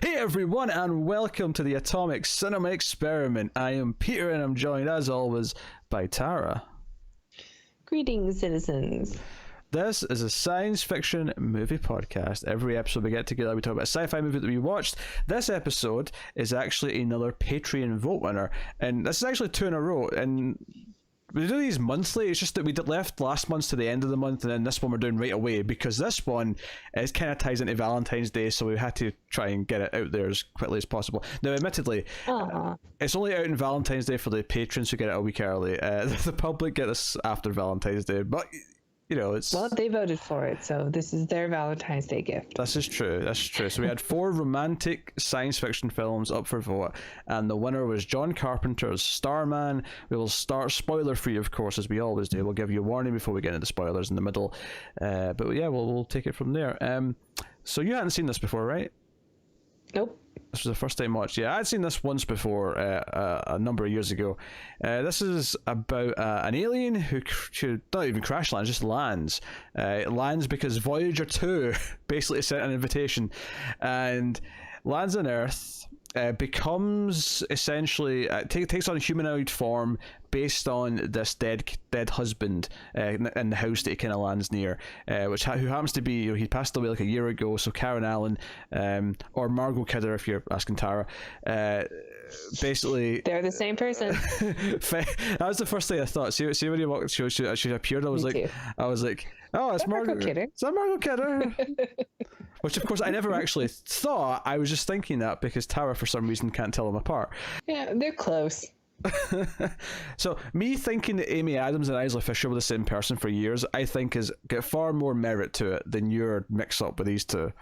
Hey everyone, and welcome to the Atomic Cinema Experiment. I am Peter, and I'm joined, as always, by Tara. Greetings, citizens. This is a science fiction movie podcast. Every episode we get together, we talk about a sci-fi movie that we watched. This episode is actually another Patreon vote winner, and this is actually 2 in a row. And we do these monthly. It's just that we left last month to the end of the month, and then this one we're doing right away because this one is kind of ties into Valentine's Day, so we had to try and get it out there as quickly as possible. Now, admittedly, it's only out on Valentine's Day for the patrons who get it a week early. The public get this after Valentine's Day, but you know, it's... Well, they voted for it, so this is their Valentine's Day gift. This is true, that's true. So we had 4 romantic science fiction films up for vote, and the winner was John Carpenter's Starman. We will start spoiler-free, of course, as we always do. We'll give you a warning before we get into the spoilers in the middle. But yeah, we'll take it from there. So you hadn't seen this before, right? Nope. This was the first time watched. Yeah, I'd seen this once before, a number of years ago. This is about an alien who not even crash lands, just lands. It lands because Voyager 2 basically sent an invitation and lands on Earth. Becomes essentially takes on a humanoid form based on this dead husband in the house that he kind of lands near, who happens to be, he passed away like a year ago. So Karen Allen, or Margot Kidder if you're asking Tara, basically they're the same person. That was the first thing I thought. See when you walked, she appeared. I was like, oh, it's Margot Kidder. Is that Margot Kidder? Which, of course, I never actually thought. I was just thinking that because Tara, for some reason, can't tell them apart. Yeah, they're close. So, me thinking that Amy Adams and Isla Fisher were the same person for years, I think has got far more merit to it than your mix-up with these two.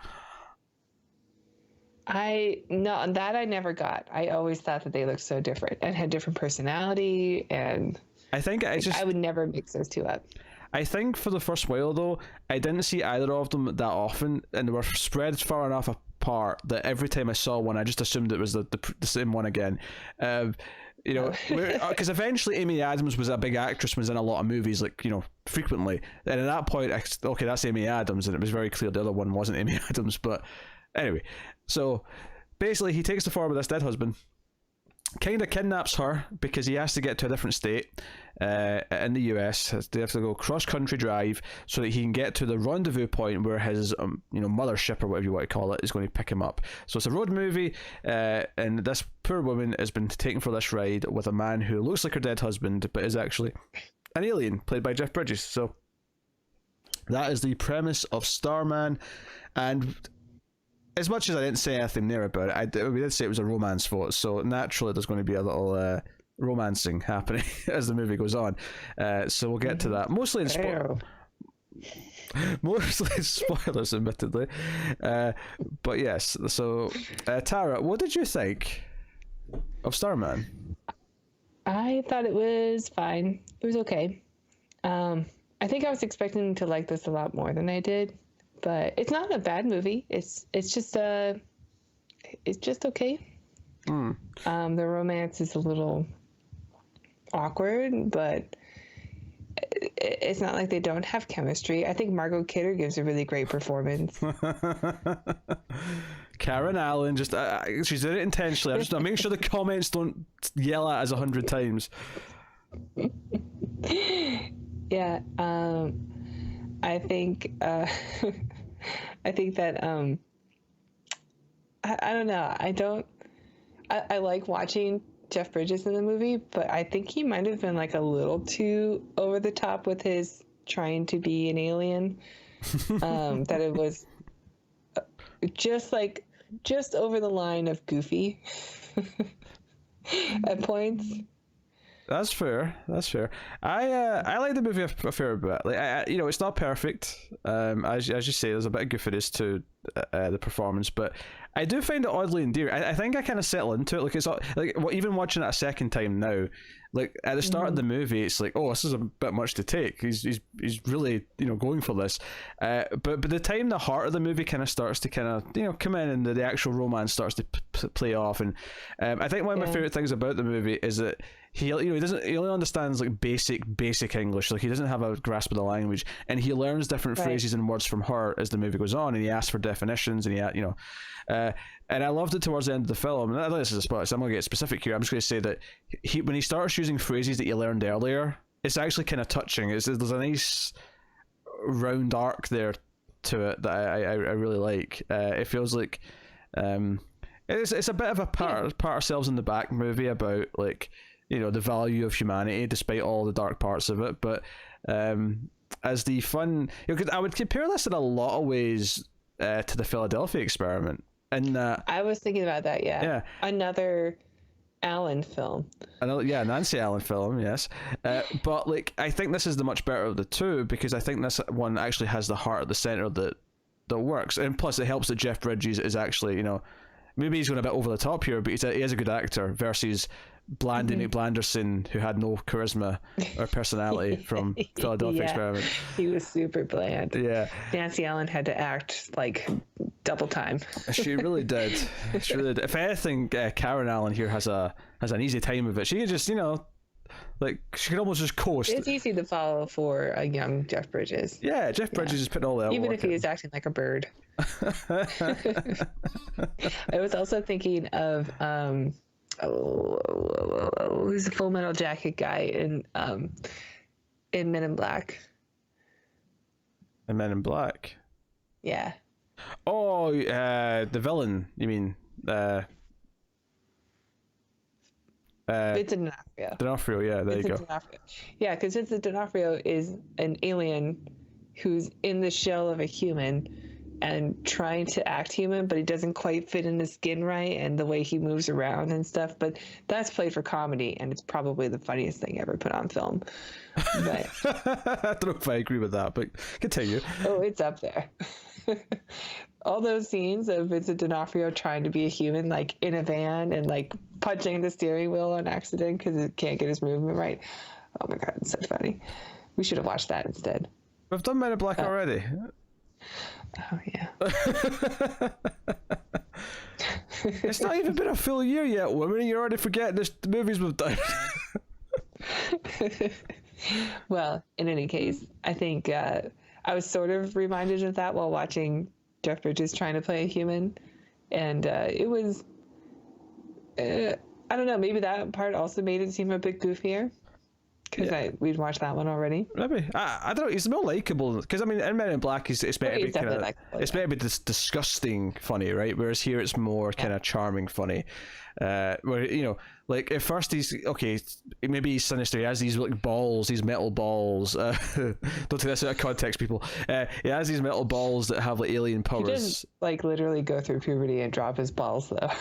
I never got. I always thought that they looked so different and had different personality, and I think I would never mix those two up. I think for the first while, though, I didn't see either of them that often, and they were spread far enough apart that every time I saw one, I just assumed it was the same one again. Because eventually Amy Adams was a big actress, was in a lot of movies, frequently. And at that point, okay, that's Amy Adams, and it was very clear the other one wasn't Amy Adams. But anyway, so basically he takes the form of this dead husband, kind of kidnaps her because he has to get to a different state in the US. They have to go cross-country drive so that he can get to the rendezvous point where his mothership, or whatever you want to call it, is going to pick him up. So it's a road movie, and this poor woman has been taken for this ride with a man who looks like her dead husband but is actually an alien played by Jeff Bridges. So that is the premise of Starman, and as much as I didn't say anything there about it, we did say it was a romance vote, so naturally there's going to be a little romancing happening as the movie goes on. So we'll get to that. Mostly in spoilers, admittedly. But yes, so Tara, what did you think of Starman? I thought it was fine. It was okay. I think I was expecting to like this a lot more than I did. But it's not a bad movie. It's just okay. The romance is a little awkward, but it's not like they don't have chemistry. I think Margot Kidder gives a really great performance. Karen Allen, just she's did it intentionally. I'm making sure the comments don't yell at us 100 times. Yeah. I think that I don't know. I like watching Jeff Bridges in the movie, but I think he might have been like a little too over the top with his trying to be an alien. That it was just over the line of goofy at points. That's fair. I like the movie a fair bit. It's not perfect. As you say, there's a bit of goofiness to the performance, but I do find it oddly endearing. I think I kind of settle into it. Like it's even watching it a second time now. Like at the start of the movie, it's like, oh, this is a bit much to take. He's really going for this. But by the time the heart of the movie kind of starts to come in and the actual romance starts to play off, and I think one of my favorite things about the movie is that he only understands like basic English. Like he doesn't have a grasp of the language, and he learns different phrases and words from her as the movie goes on, and he asks for definitions, and And I loved it towards the end of the film. And I know this is a spoiler, so I'm going to get specific here. I'm just going to say that when he starts using phrases that you learned earlier, it's actually kind of touching. There's a nice round arc there to it that I really like. It feels like it's a bit of a pat ourselves in the back movie about, like, you know, the value of humanity despite all the dark parts of it. But as the fun, you know, 'cause I would compare this in a lot of ways to the Philadelphia Experiment. And I was thinking about that. Yeah. Another Allen film. Nancy Allen film, yes. But like, I think this is the much better of the two, because I think this one actually has the heart at the center that works, and plus it helps that Jeff Bridges is actually, you know, maybe he's going a bit over the top here, but he is a good actor versus Blandy McBlanderson, who had no charisma or personality from Philadelphia Experiment. He was super bland. Yeah. Nancy Allen had to act like double time. She really did. She really did. If anything, Karen Allen here has an easy time of it. She can just, you know, like, she can almost just coast. It's easy to follow for a young Jeff Bridges. Yeah, Jeff Bridges is putting all that even work if he in. is acting like a bird. I was also thinking of who's the Full Metal Jacket guy in Men in Black. And Men in Black. Yeah. Oh, the villain. You mean Vincent D'Onofrio. D'Onofrio? Yeah, there Vincent you go. D'Onofrio. Yeah, because Vincent D'Onofrio is an alien who's in the shell of a human and trying to act human, but he doesn't quite fit in the skin right, and the way he moves around and stuff. But that's played for comedy, and it's probably the funniest thing ever put on film. But I don't know if I agree with that, but continue. oh, it's up there. All those scenes of Vincent D'Onofrio trying to be a human, like in a van, and like punching the steering wheel on accident because it can't get his movement right. Oh my god, it's so funny. We should have watched that instead. We've done Men in Black already. Oh yeah. It's not even been a full year yet, woman. You're already forgetting the movies we've done. Well, in any case, I think I was sort of reminded of that while watching Jeff Bridges trying to play a human, and it was I don't know, maybe that part also made it seem a bit goofier because we'd watched that one already. Maybe I don't know. He's more likable because, I mean, in Men in Black, it's meant to be kind of it's meant to be disgusting funny, right? Whereas here it's more kind of charming funny. Where, you know, like at first he's okay, maybe he's sinister. He has these like balls, these metal balls. Don't take this out of context, people. He has these metal balls that have like alien powers. He doesn't like literally go through puberty and drop his balls though.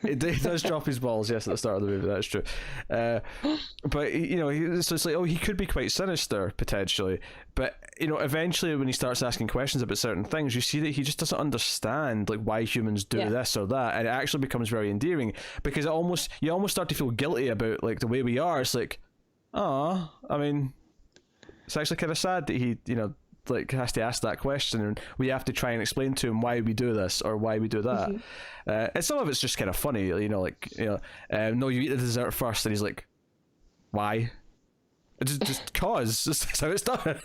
It does drop his balls, yes, at the start of the movie. That's true. But you know, so it's like, oh, he could be quite sinister potentially. But you know, eventually when he starts asking questions about certain things, you see that he just doesn't understand like why humans do this or that, and it actually becomes very endearing because you almost start to feel guilty about like the way we are. It's like, I mean, it's actually kind of sad that he, you know, like has to ask that question, and we have to try and explain to him why we do this or why we do that. And some of it's just kind of funny, you know, like, you know, no, you eat the dessert first, and he's like, why? Just cause. That's how it's done.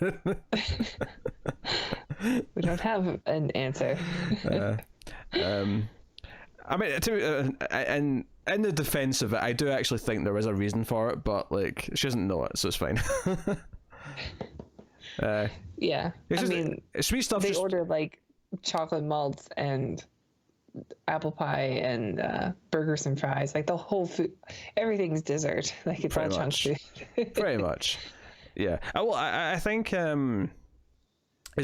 We don't have an answer. I mean, and in the defense of it, I do actually think there is a reason for it, but like she doesn't know it, so it's fine. Yeah, I mean, sweet stuff. They order like chocolate malts and apple pie and burgers and fries. Like the whole food, everything's dessert. Like it's all junk food. Pretty much. Yeah. I think as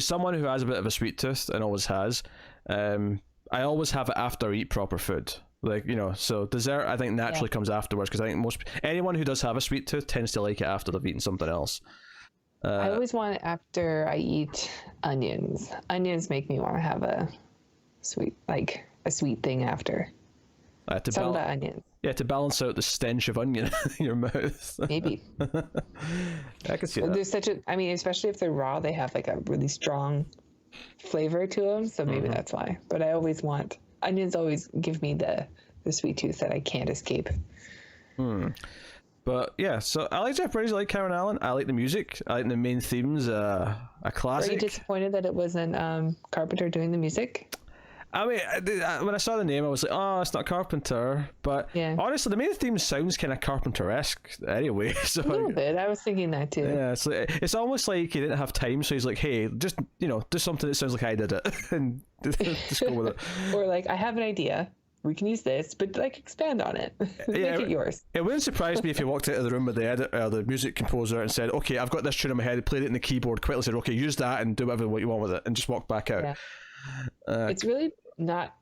someone who has a bit of a sweet tooth and always has, I always have it after I eat proper food. Like, you know, so dessert I think naturally comes afterwards, because I think anyone who does have a sweet tooth tends to like it after they've eaten something else. I always want it after I eat onions. Onions make me want to have a sweet thing after. Some of the onions. Yeah, to balance out the stench of onion in your mouth. Maybe. I can see that. There's especially if they're raw, they have like a really strong flavor to them. So maybe that's why. But I always want onions. Always give me the sweet tooth that I can't escape. But yeah, so I like Jeff Bridges, I like Karen Allen, I like the music, I like the main themes, a classic. Are you disappointed that it wasn't Carpenter doing the music? I mean, when I saw the name, I was like, oh, it's not Carpenter. But Yeah. honestly, the main theme sounds kind of Carpenter-esque anyway. So A little bit. I was thinking that too. yeah, it's almost like he didn't have time, so he's like, hey, just, do something that sounds like I did it. And just go with it. Or like, I have an idea. We can use this, but like expand on it. Make it yours. It wouldn't surprise me if he walked out of the room with the editor, the music composer, and said, okay, I've got this tune in my head, played it in the keyboard, quickly said, okay, use that and do whatever what you want with it, and just walk back out. Yeah. It's really not,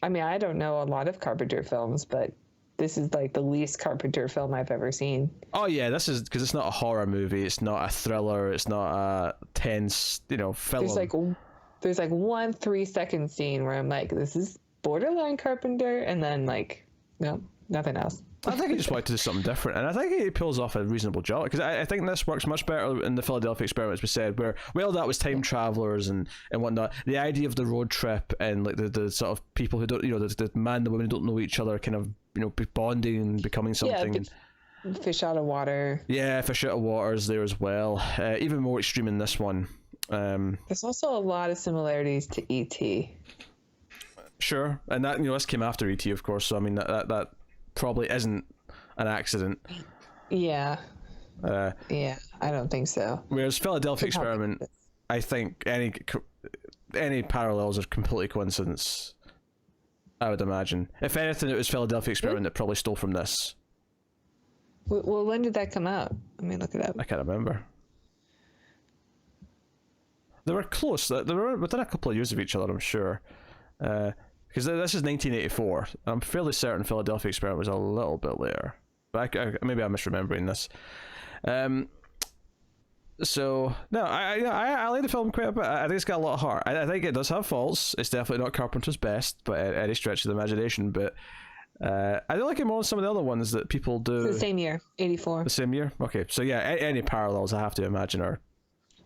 I mean, I don't know a lot of Carpenter films, but this is like the least Carpenter film I've ever seen. Oh yeah, this is because it's not a horror movie, it's not a thriller, it's not a tense, film. There's like 1 3-second scene where I'm like, this is borderline Carpenter, and then like, no, nothing else. I think he just wanted to do something different, and I think he pulls off a reasonable job, because I think this works much better in the Philadelphia Experiment, as we said, where, well, that was time travelers and whatnot. The idea of the road trip and like the sort of people who don't, the man and the woman who don't know each other, kind of, bonding and becoming something. Yeah, fish out of water. Yeah, fish out of water is there as well. Even more extreme in this one. There's also a lot of similarities to E.T. Sure, and that this came after E.T., of course. So I mean that probably isn't an accident. Yeah. Yeah, I don't think so. Whereas Philadelphia Experiment, I think any parallels are completely coincidence. I would imagine. If anything, it was Philadelphia Experiment that probably stole from this. Well, when did that come out? Let me look it up. I can't remember. They were close. They were within a couple of years of each other, I'm sure. Because this is 1984. I'm fairly certain Philadelphia Experiment was a little bit later. But maybe I'm misremembering this. So no, I like the film quite a bit. I think it's got a lot of heart. I think it does have faults. It's definitely not Carpenter's best, but any stretch of the imagination. But I do like it more than some of the other ones that people do. It's the same year, 84. The same year. Okay, so yeah, any parallels I have to imagine are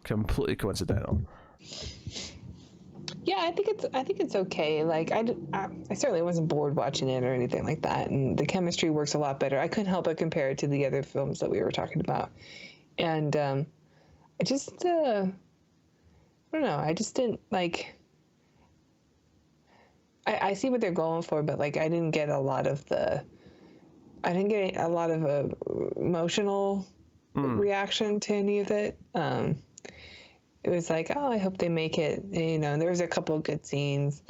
completely coincidental. Yeah, I think it's okay. Like I certainly wasn't bored watching it or anything like that, and the chemistry works a lot better. I couldn't help but compare it to the other films that we were talking about, and I just I don't know. I just didn't like. I see what they're going for, but like I didn't get a lot of emotional reaction to any of it. It was like, oh, I hope they make it. There was a couple of good scenes,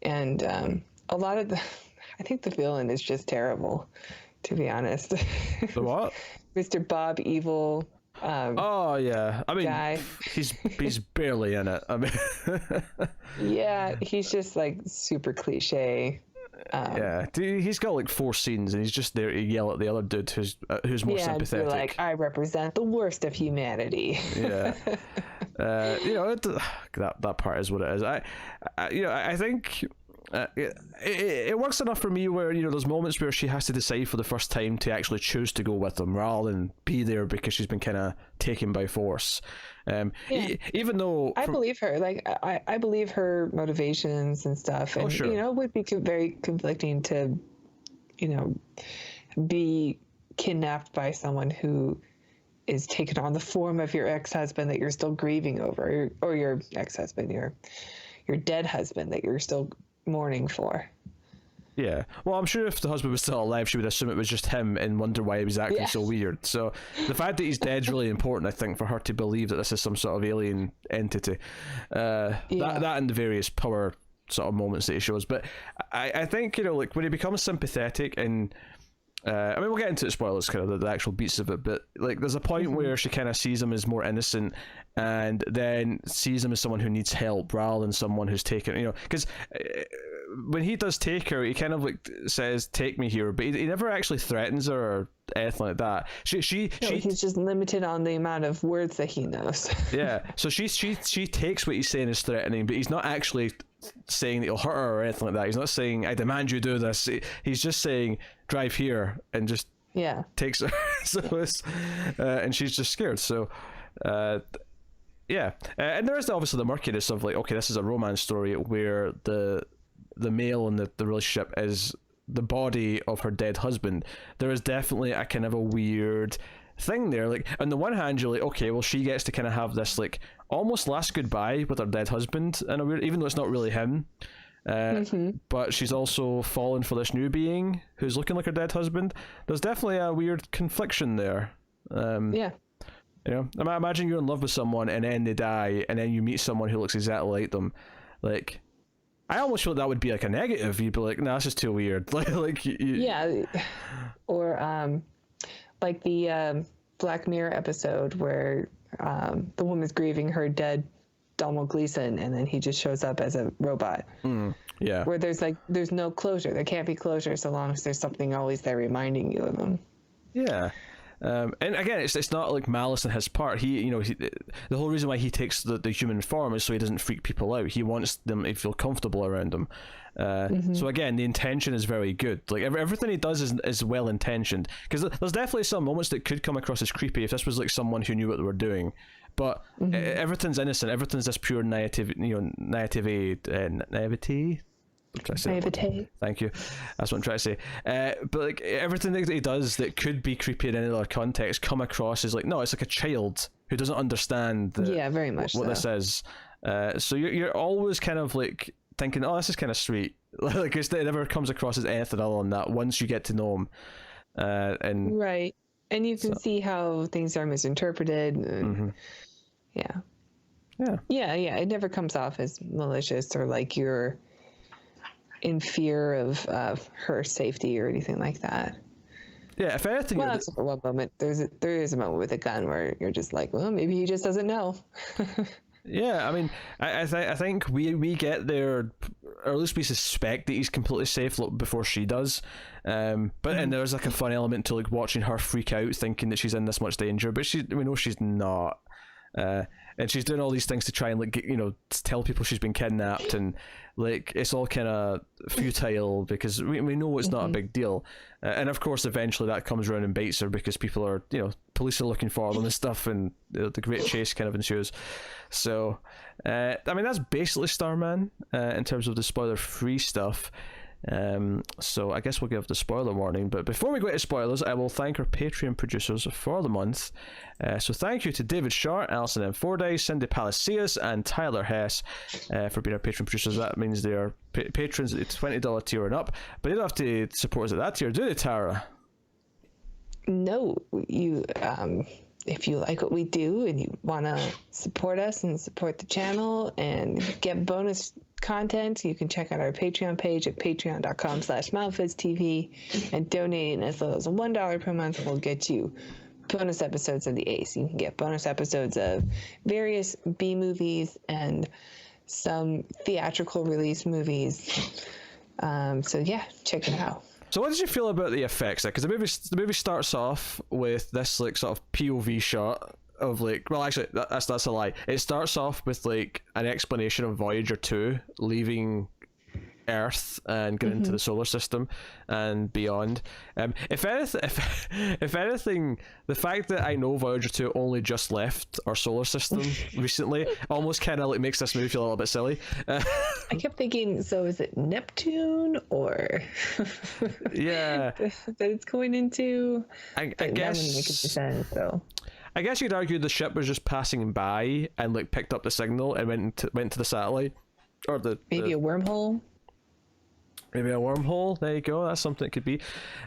and a lot of I think the villain is just terrible, to be honest. The what? Mr. Bob Evil. Oh yeah, I mean, guy. he's barely in it. I mean, yeah, he's just like super cliche. Yeah, he's got like 4 scenes, and he's just there to yell at the other dude who's more sympathetic. Yeah, like, I represent the worst of humanity. Yeah, that part is what it is. I think. It works enough for me where there's moments where she has to decide for the first time to actually choose to go with him rather than be there because she's been kind of taken by force. Even though I believe her, like I believe her motivations and stuff, and sure. It would be very conflicting to be kidnapped by someone who is taken on the form of your ex-husband that you're still grieving over, or your ex-husband, your dead husband that you're still mourning for. Yeah, well, I'm sure if the husband was still alive, she would assume it was just him and wonder why he was acting so weird. So the fact that he's dead is really important, I think, for her to believe that this is some sort of alien entity. That and the various power sort of moments that he shows. But I think like when he becomes sympathetic and I mean, we'll get into the spoilers, kind of the actual beats of it, but like there's a point where she kind of sees him as more innocent and then sees him as someone who needs help rather than someone who's taken, because when he does take her, he kind of like says, take me here, but he never actually threatens her or anything like that. He's just limited on the amount of words that he knows. Yeah, so she takes what he's saying as threatening, but he's not actually saying that he'll hurt her or anything like that. He's not saying, I demand you do this. He's just saying, drive here, and just takes her. So it's, and she's just scared. So and there is obviously the murkiness of like, okay, this is a romance story where the male in the relationship is the body of her dead husband. There is definitely a kind of a weird thing there. Like on the one hand, you're like, okay, well, she gets to kind of have this like almost last goodbye with her dead husband in a weird, even though it's not really him. But she's also fallen for this new being who's looking like her dead husband. There's definitely a weird confliction there. Yeah. You know, imagine you're in love with someone and then they die, and then you meet someone who looks exactly like them. Like, I almost feel that would be like a negative. You'd be like, "No, that's just too weird." Yeah, or like the Black Mirror episode where the woman's grieving her dead Donald Gleason, and then he just shows up as a robot. Yeah. Where there's no closure. There can't be closure so long as there's something always there reminding you of him. Yeah. And again, it's not like malice on his part. The whole reason why he takes the human form is so he doesn't freak people out. He wants them to feel comfortable around him. So again, the intention is very good. Like everything he does is well intentioned. Because there's definitely some moments that could come across as creepy if this was like someone who knew what they were doing. But everything's innocent. Everything's this pure naivety. Naivete. Thank you. That's what I'm trying to say. But like everything that he does that could be creepy in any other context come across as like, no, it's like a child who doesn't understand very much what this is. So you're always kind of like thinking, oh, this is kind of sweet. Like it never comes across as anything other than that once you get to know him. And right. And you can see how things are misinterpreted. And, Yeah. It never comes off as malicious or like you're in fear of her safety or anything like that. Yeah, if anything, well, that's one moment. There is a moment with a gun where you're just like, well, maybe he just doesn't know. Yeah, I mean, I think we get there, or at least we suspect that he's completely safe before she does. And there's like a fun element to like watching her freak out, thinking that she's in this much danger, but we know she's not. And she's doing all these things to try and like tell people she's been kidnapped, and like it's all kind of futile because we know it's not a big deal. And of course eventually that comes around and bites her because people are police are looking for them and stuff, and the great chase kind of ensues. So I mean that's basically Starman in terms of the spoiler free stuff. So I guess we'll give the spoiler warning, but before we go into spoilers, I will thank our Patreon producers for the month. So thank you to David Short, Alison M. Fordyce, Cindy Palacios, and Tyler Hess for being our Patreon producers. That means they are patrons at the $20 tier and up, but they don't have to support us at that tier, do they, Tara? No, you if you like what we do and you want to support us and support the channel and get bonus content, you can check out our Patreon page at patreon.com/MildFizzTV, and donating as little as $1 per month will get you bonus episodes of the Ace. You can get bonus episodes of various B movies and some theatrical release movies. So yeah, check it out. So what did you feel about the effects? Because the movie starts off with this like sort of POV shot of like, well actually that's a lie. It starts off with like an explanation of Voyager 2 leaving Earth and getting into the solar system and beyond. If anything, the fact that I know Voyager 2 only just left our solar system recently almost kind of like makes this movie feel a little bit silly. I kept thinking, so is it Neptune or yeah that it's going into? I guess that wouldn't make sense. So I guess you'd argue the ship was just passing by and like picked up the signal and went to the satellite, or maybe a wormhole. Maybe a wormhole. There you go. That's something it could be.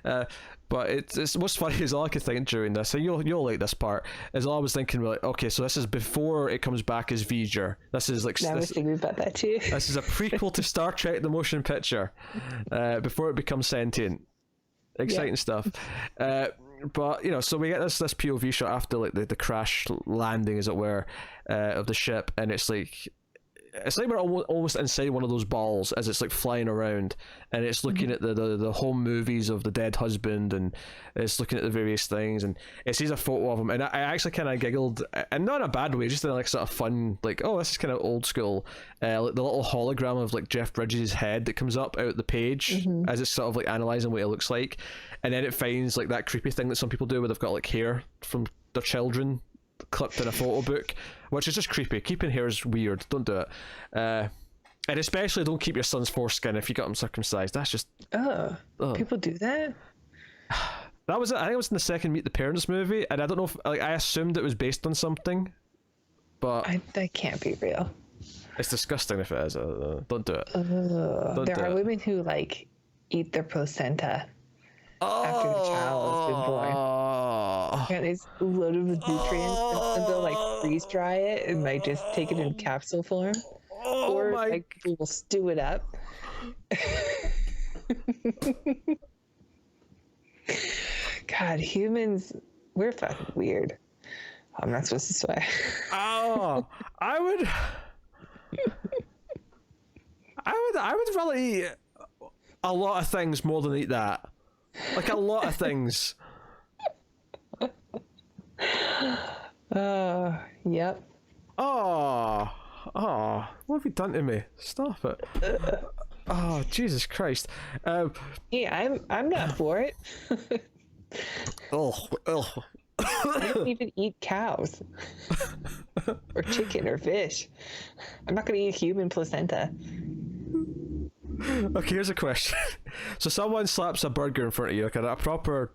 But it's what's funny is all I could think during this, and you'll like this part, is all I was thinking like, okay, so this is before it comes back as V'ger. This is like I was thinking about that too. This is a prequel to Star Trek: The Motion Picture, before it becomes sentient. Exciting stuff. But so we get this POV shot after like the crash landing, as it were, of the ship, and it's like we're almost inside one of those balls as it's like flying around, and it's looking at the home movies of the dead husband, and it's looking at the various things, and it sees a photo of him, and I actually kind of giggled, and not in a bad way, just in like sort of fun, like, oh, this is kind of old school, like the little hologram of like Jeff Bridges' head that comes up out the page as it's sort of like analysing what it looks like, and then it finds like that creepy thing that some people do where they've got like hair from their children clipped in a photo book, which is just creepy. Keeping hair is weird. Don't do it. And especially don't keep your son's foreskin if you got him circumcised. That's just people do that. That was it. I think it was in the second Meet the Parents movie, and I don't know if I assumed it was based on something, but that can't be real. It's disgusting if it is. Don't do it. There are women who like eat their placenta after the child has been born. And it's loaded with nutrients, and they'll like freeze dry it and like just take it in capsule form, or like people will stew it up. God, humans, we're fucking weird. I'm not supposed to swear. Oh, I would rather eat a lot of things more than eat that. Like a lot of things. Yep. Oh, what have you done to me? Stop it. Oh, Jesus Christ. Yeah, I'm not for it. I don't even eat cows or chicken or fish. I'm not going to eat human placenta. Okay, here's a question. So someone slaps a burger in front of you, like a proper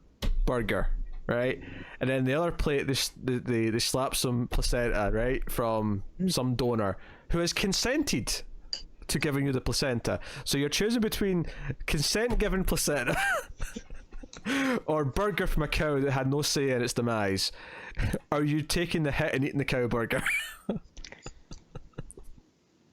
burger, right? And then the other plate, they slap some placenta, right, from some donor who has consented to giving you the placenta. So you're choosing between consent-given placenta or burger from a cow that had no say in its demise. Are you taking the hit and eating the cow burger?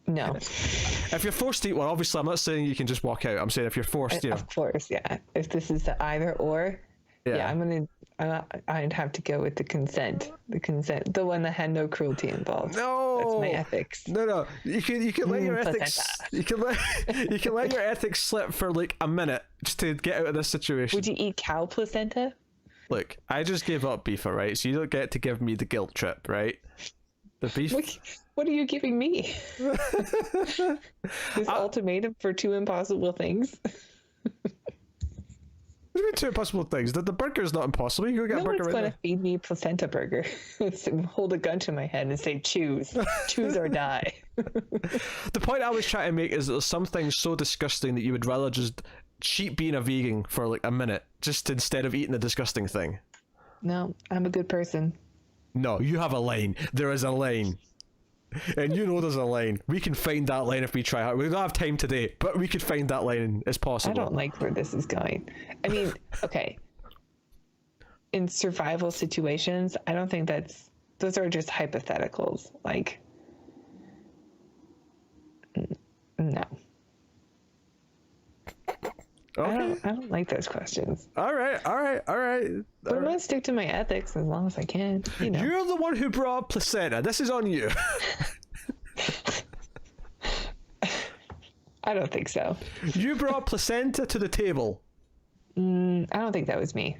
No. If you're forced to eat one, obviously I'm not saying you can just walk out. I'm saying if you're forced, you know. Of course, yeah. If this is the either or, I'd have to go with the consent. The one that had no cruelty involved. No, that's my ethics. No. You can let your ethics. You can let your ethics slip for like a minute just to get out of this situation. Would you eat cow placenta? Look, I just gave up beef, right? So you don't get to give me the guilt trip, right? The beef. What are you giving me? This ultimatum for two impossible things. What do you mean two impossible things? The burger's not impossible. You go get a burger right going there. to feed me placenta burger. Hold a gun to my head and say, choose or die. The point I was trying to make is that there's some things so disgusting that you would rather just cheat being a vegan for like a minute, just instead of eating the disgusting thing. No, I'm a good person. No, you have a line. There is a line. And you know there's a line. We can find that line if we try hard. We don't have time today, but we could find that line as possible. I don't like where this is going. I mean, okay. In survival situations, I don't think those are just hypotheticals. Like, no. Okay. I don't like those questions. All right. But I'm gonna stick to my ethics as long as I can. You know. You're the one who brought up placenta. This is on you. I don't think so. You brought placenta to the table. I don't think that was me.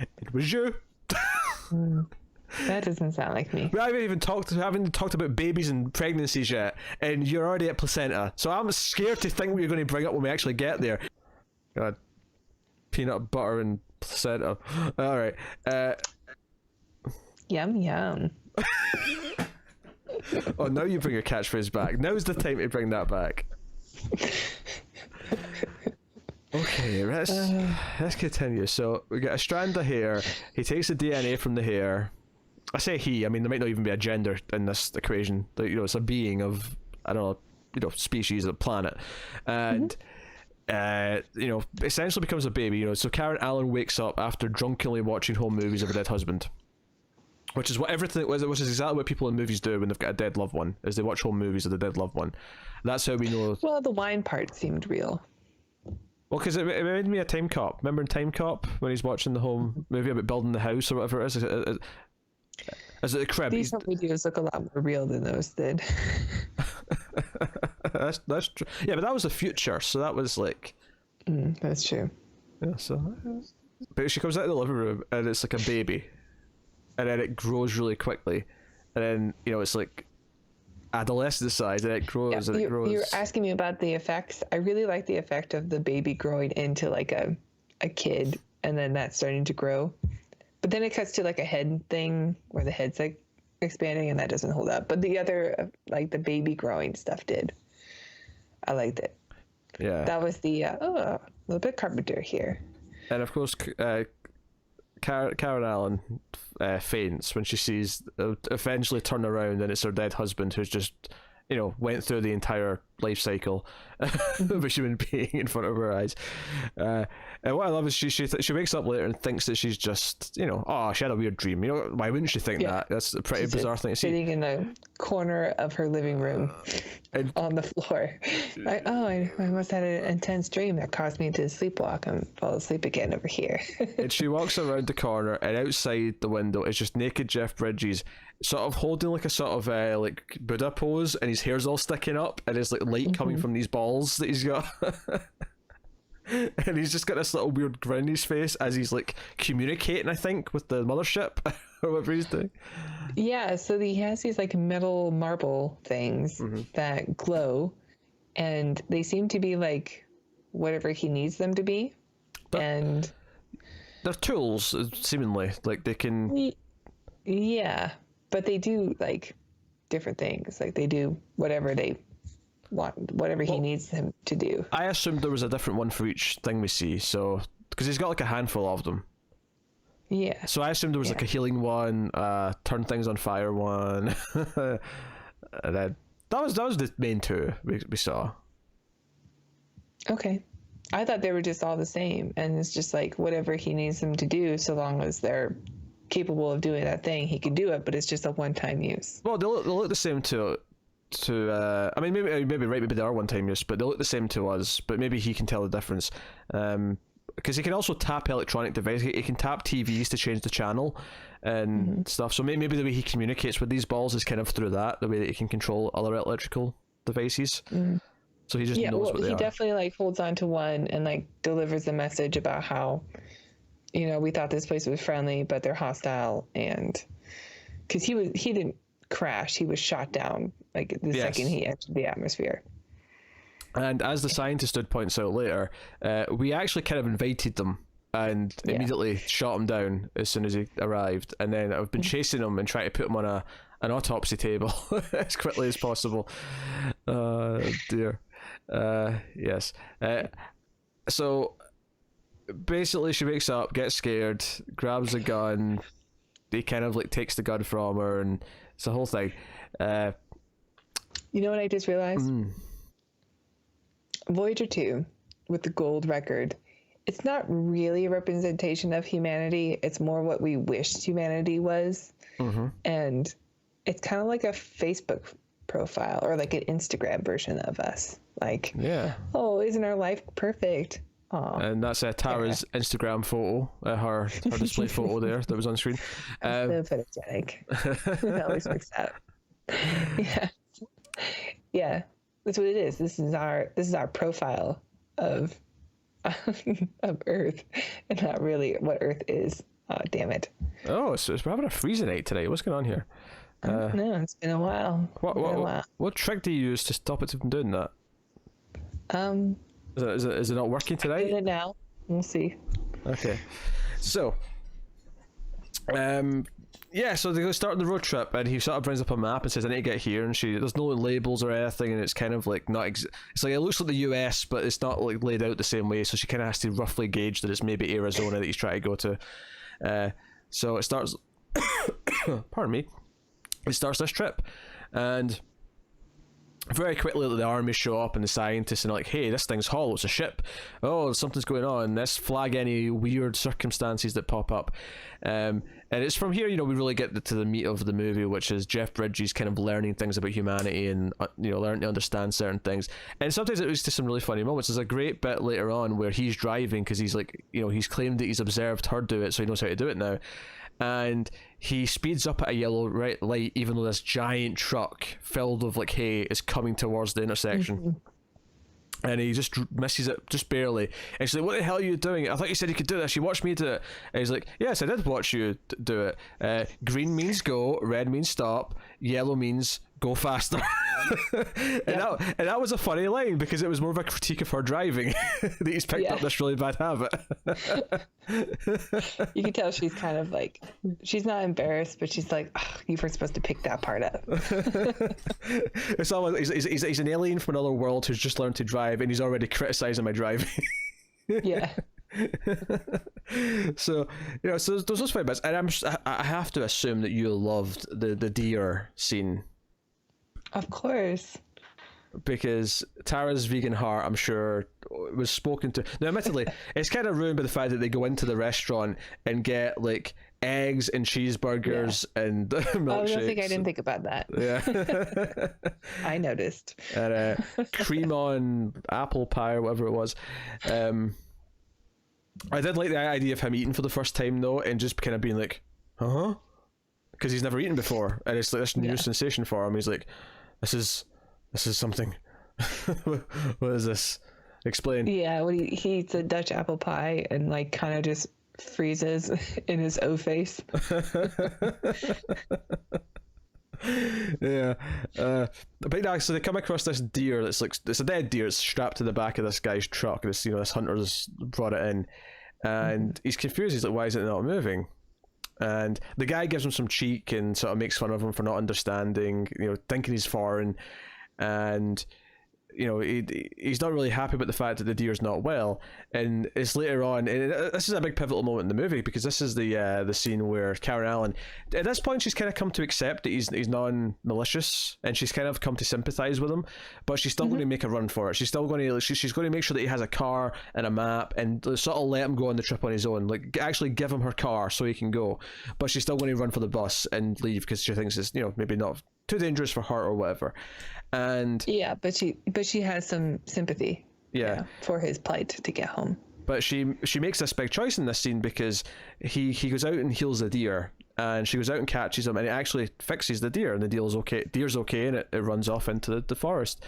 It was you. That doesn't sound like me. We haven't talked about babies and pregnancies yet, and you're already at placenta. So I'm scared to think what you're going to bring up when we actually get there. God, peanut butter and placenta. All right. Yum yum. Oh, now you bring your catchphrase back. Now's the time to bring that back. Okay, let's continue. So we get a strand of hair. He takes the DNA from the hair. I say he. I mean, there might not even be a gender in this equation. You know, it's a being of, I don't know, species of the planet, and essentially becomes a baby. So Karen Allen wakes up after drunkenly watching home movies of her dead husband, which is which is exactly what people in movies do when they've got a dead loved one, is they watch home movies of the dead loved one. That's how we know. Well, the wine part seemed real. Well, because it made me a Time Cop. Remember in Time Cop when he's watching the home movie about building the house or whatever it is? Is it the crib? These home videos look a lot more real than those did. that's true. Yeah, but that was the future, so that was like. That's true. Yeah, so. But she comes out of the living room and it's like a baby, and then it grows really quickly, and then it's like adolescent size, and it grows and it grows. You're asking me about the effects. I really like the effect of the baby growing into like a kid, and then that starting to grow. But then it cuts to like a head thing where the head's like expanding, and that doesn't hold up. But the other, like the baby growing stuff did. I liked it. Yeah. That was the a little bit Carpenter here. And of course, Karen Allen faints when she sees eventually turn around, and it's her dead husband who's just went through the entire life cycle of a human being in front of her eyes. And what I love is she wakes up later and thinks that she's just, oh, she had a weird dream. Why wouldn't she think that? That's a pretty bizarre thing to see. Sitting in the corner of her living room on the floor. Like, oh, I must have had an intense dream that caused me to sleepwalk and fall asleep again over here. And she walks around the corner, and outside the window is just naked Jeff Bridges, sort of holding like a sort of like Buddha pose, and his hair's all sticking up, and there's like light coming from these balls that he's got. And he's just got this little weird grin in his face as he's like communicating, I think, with the mothership or whatever he's doing. Yeah, so he has these like metal marble things that glow, and they seem to be like whatever he needs them to be. And they're tools, seemingly. Like they can. Yeah, but they do like different things. Like they do whatever they want, whatever he needs them to do. I assumed there was a different one for each thing we see, so because he's got like a handful of them. Yeah. So I assumed there was like a healing one, turn things on fire one, and then that was the main two we saw. Okay. I thought they were just all the same, and it's just like whatever he needs them to do, so long as they're capable of doing that thing, he can do it, but it's just a one-time use. Well, they look the same to I mean, maybe right, maybe they are one-time use, but they look the same to us, but maybe he can tell the difference, because he can also tap electronic devices. He can tap TVs to change the channel and stuff, so maybe the way he communicates with these balls is kind of through that, the way that he can control other electrical devices. So he just knows what they are. He definitely like holds on to one and like delivers a message about how, we thought this place was friendly, but they're hostile, and because he didn't crash, he was shot down like the second he entered the atmosphere. And as the scientist points out later, we actually kind of invited them and immediately shot him down as soon as he arrived, and then I've been chasing him and trying to put him on an autopsy table as quickly as possible. Dear. Yes. So basically she wakes up, gets scared, grabs a gun, he kind of like takes the gun from her, and it's the whole thing. You know what I just realized? Voyager 2 with the gold record, it's not really a representation of humanity, it's more what we wished humanity was. And it's kind of like a Facebook profile or like an Instagram version of us, like, oh, isn't our life perfect? Aww. And that's Tara's Instagram photo, her display photo there that was on screen. So photogenic. It always works out. Yeah, that's what it is. This is our profile of of Earth, and not really what Earth is. Oh, damn it. Oh, so we're having a freezing night today. What's going on here? No, it's been a while. What trick do you use to stop it from doing that? Is it not working today? I'm doing it now. We'll see. Okay. So, so they go start the road trip, and he sort of brings up a map and says, I need to get here, and there's no labels or anything, and it's kind of like not, it's like, it looks like the US, but it's not like laid out the same way, so she kind of has to roughly gauge that it's maybe Arizona that he's trying to go to. So it starts, pardon me, it starts this trip, and very quickly the army show up and the scientists and like, hey, this thing's hollow, it's a ship, oh, something's going on, let's flag any weird circumstances that pop up. And it's from here, we really get to the meat of the movie, which is Jeff Bridges kind of learning things about humanity and learning to understand certain things. And sometimes it was to some really funny moments. There's a great bit later on where he's driving because he's like, he's claimed that he's observed her do it, so he knows how to do it now. And he speeds up at a yellow light, even though this giant truck filled with like hay is coming towards the intersection. And he just misses it just barely. And she's like, what the hell are you doing? I thought you said you could do this. You watched me do it. And he's like, yes, I did watch you do it. Green means go, red means stop, yellow means go faster. And that was a funny line because it was more of a critique of her driving that he's picked up this really bad habit. You can tell she's kind of like, she's not embarrassed, but she's like, oh, you weren't supposed to pick that part up. It's almost, he's an alien from another world who's just learned to drive, and he's already criticizing my driving. So so there's those five bits, and I have to assume that you loved the deer scene. Of course. Because Tara's vegan heart, I'm sure, was spoken to. Now, admittedly, it's kind of ruined by the fact that they go into the restaurant and get like eggs and cheeseburgers and milkshakes. I didn't think about that. Yeah. I noticed. And cream on apple pie or whatever it was. I did like the idea of him eating for the first time though, and just kind of being like, huh? Because he's never eaten before, and it's like this new sensation for him. He's like, this is something. What is this? Explain. Yeah, when he eats a Dutch apple pie and like kind of just freezes in his O face. Yeah. But actually, they come across this deer that's like, it's a dead deer. It's strapped to the back of this guy's truck. This hunter's brought it in, and he's confused. He's like, why is it not moving? And the guy gives him some cheek and sort of makes fun of him for not understanding, thinking he's foreign. And he's not really happy about the fact that the deer's not well, and it's later on, and this is a big pivotal moment in the movie, because this is the scene where Karen Allen, at this point, she's kind of come to accept that he's non-malicious, and she's kind of come to sympathize with him, but she's still going to make a run for it. She's still going to she's going to make sure that he has a car and a map, and sort of let him go on the trip on his own, like actually give him her car so he can go, but she's still going to run for the bus and leave because she thinks it's maybe not too dangerous for her or whatever. And yeah, but she has some sympathy for his plight to get home. But she makes this big choice in this scene, because he goes out and heals the deer, and she goes out and catches him, and it actually fixes the deer, and the deer's okay, and it runs off into the forest.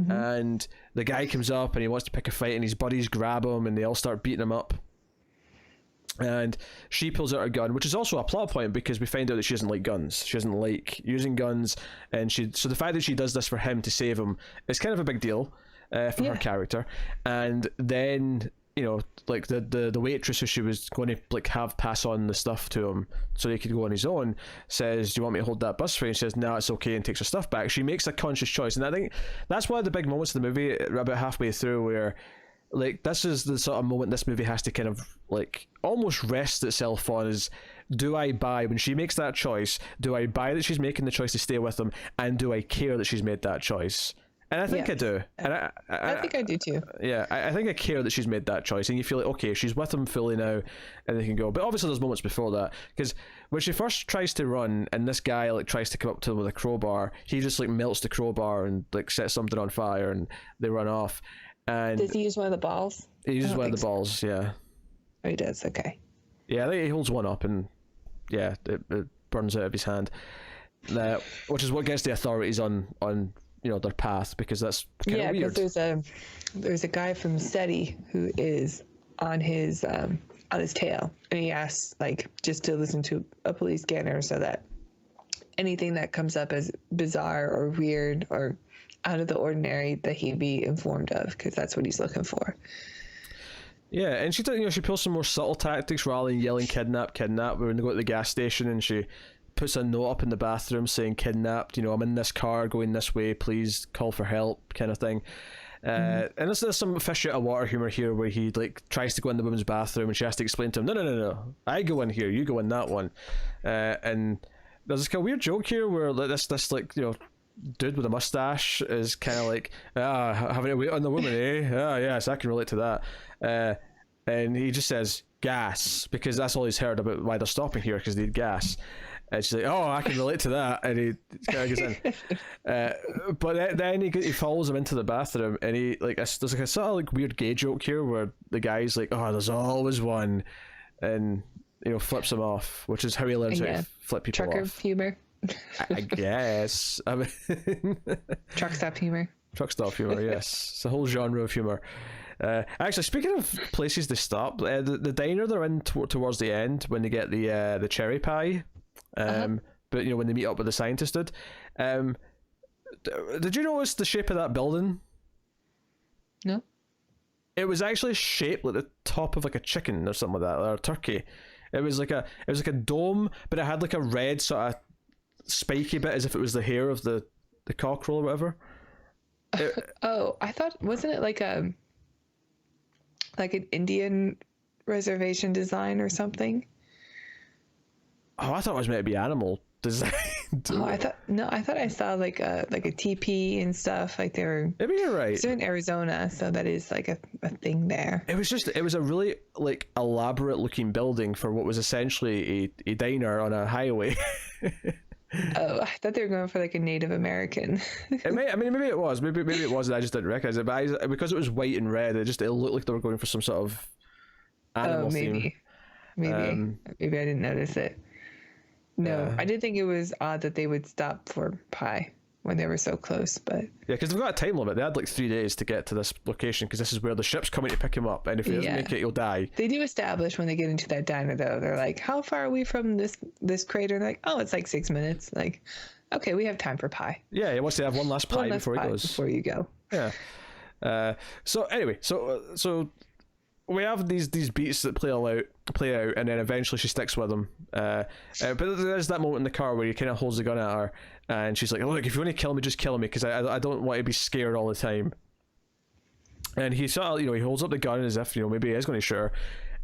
And the guy comes up and he wants to pick a fight, and his buddies grab him and they all start beating him up. And she pulls out a gun, which is also a plot point, because we find out that she doesn't like guns. She doesn't like using guns, and so the fact that she does this for him to save him is kind of a big deal for her character. And then like the waitress who she was going to like have pass on the stuff to him so he could go on his own says, "Do you want me to hold that bus for you?" And she says, "No, it's okay," and takes her stuff back. She makes a conscious choice, and I think that's one of the big moments of the movie about halfway through, where like this is the sort of moment this movie has to kind of like almost rest itself on, is, do I buy, when she makes that choice, do I buy that she's making the choice to stay with him, and do I care that she's made that choice? And I think I do. And I think I do too. Yeah, I think I care that she's made that choice, and you feel like, okay, she's with him fully now, and they can go. But obviously there's moments before that, because when she first tries to run, and this guy like tries to come up to them with a crowbar, he just like melts the crowbar and like sets something on fire, and they run off. And does he use one of the balls? He uses one of the balls, yeah. Oh, he does, okay. Yeah, I think he holds one up, and yeah, it burns out of his hand. Which is what gets the authorities on their path, because that's kind of weird. Because there's a guy from SETI who is on his tail, and he asks like just to listen to a police scanner, so that anything that comes up as bizarre or weird or out of the ordinary that he'd be informed of, because that's what he's looking for. Yeah, and she she pulls some more subtle tactics rather than yelling "kidnap, kidnap" when they go to the gas station, and she puts a note up in the bathroom saying "kidnapped," I'm in this car going this way, please call for help, kind of thing. And there's some fish out of water humor here, where he like tries to go in the women's bathroom and she has to explain to him, no, I go in here, you go in that one. And there's this kind of weird joke here where this like dude with a mustache is kind of like, having to wait on the woman, eh? Yes, I can relate to that. And he just says gas, because that's all he's heard about why they're stopping here, because they need gas. And she's like, "Oh, I can relate to that," and he kind of goes in. But then he follows him into the bathroom, and he like there's like a sort of like weird gay joke here where the guy's like, "Oh, there's always one," and flips him off, which is how he learns how to flip people Trucker off. humor. I guess. I mean, Truck stop humor. Truck stop humor, yes. It's a whole genre of humor. Actually, speaking of places to stop, the diner they're in towards the end, when they get the cherry pie, but when they meet up with the scientist dude, did you notice the shape of that building? No. It was actually shaped like the top of like a chicken or something like that, or a turkey. It was like a dome, but it had like a red sort of spiky bit, as if it was the hair of the cockerel or whatever. I thought, wasn't it like an Indian reservation design or something? Oh, I thought it was meant to be animal design. Oh, I thought I saw like a teepee and stuff. Like they were. Maybe you're right. So in Arizona, so that is like a thing there. It was a really like elaborate looking building for what was essentially a diner on a highway. Oh, I thought they were going for like a Native American. Maybe it was. Maybe it wasn't. I just didn't recognize it. But because it was white and red, it looked like they were going for some sort of animal theme. Maybe I didn't notice it. No, I did think it was odd that they would stop for pie when they were so close, but yeah, because they've got a time limit. They had like 3 days to get to this location because this is where the ship's coming to pick him up, and if he doesn't make it, he'll die. They do establish when they get into that diner, though. They're like, "How far are we from this crater?" And they're like, "Oh, it's like 6 minutes." Like, okay, we have time for pie. Yeah, he wants to have one last pie before he goes. Before you go. Yeah. So anyway, so we have these beats that play out, and then eventually she sticks with him. But there's that moment in the car where he kind of holds the gun at her, and she's like, "Look, if you want to kill me, just kill me, because I don't want to be scared all the time." And he sort of, he holds up the gun as if, maybe he is going to shoot her.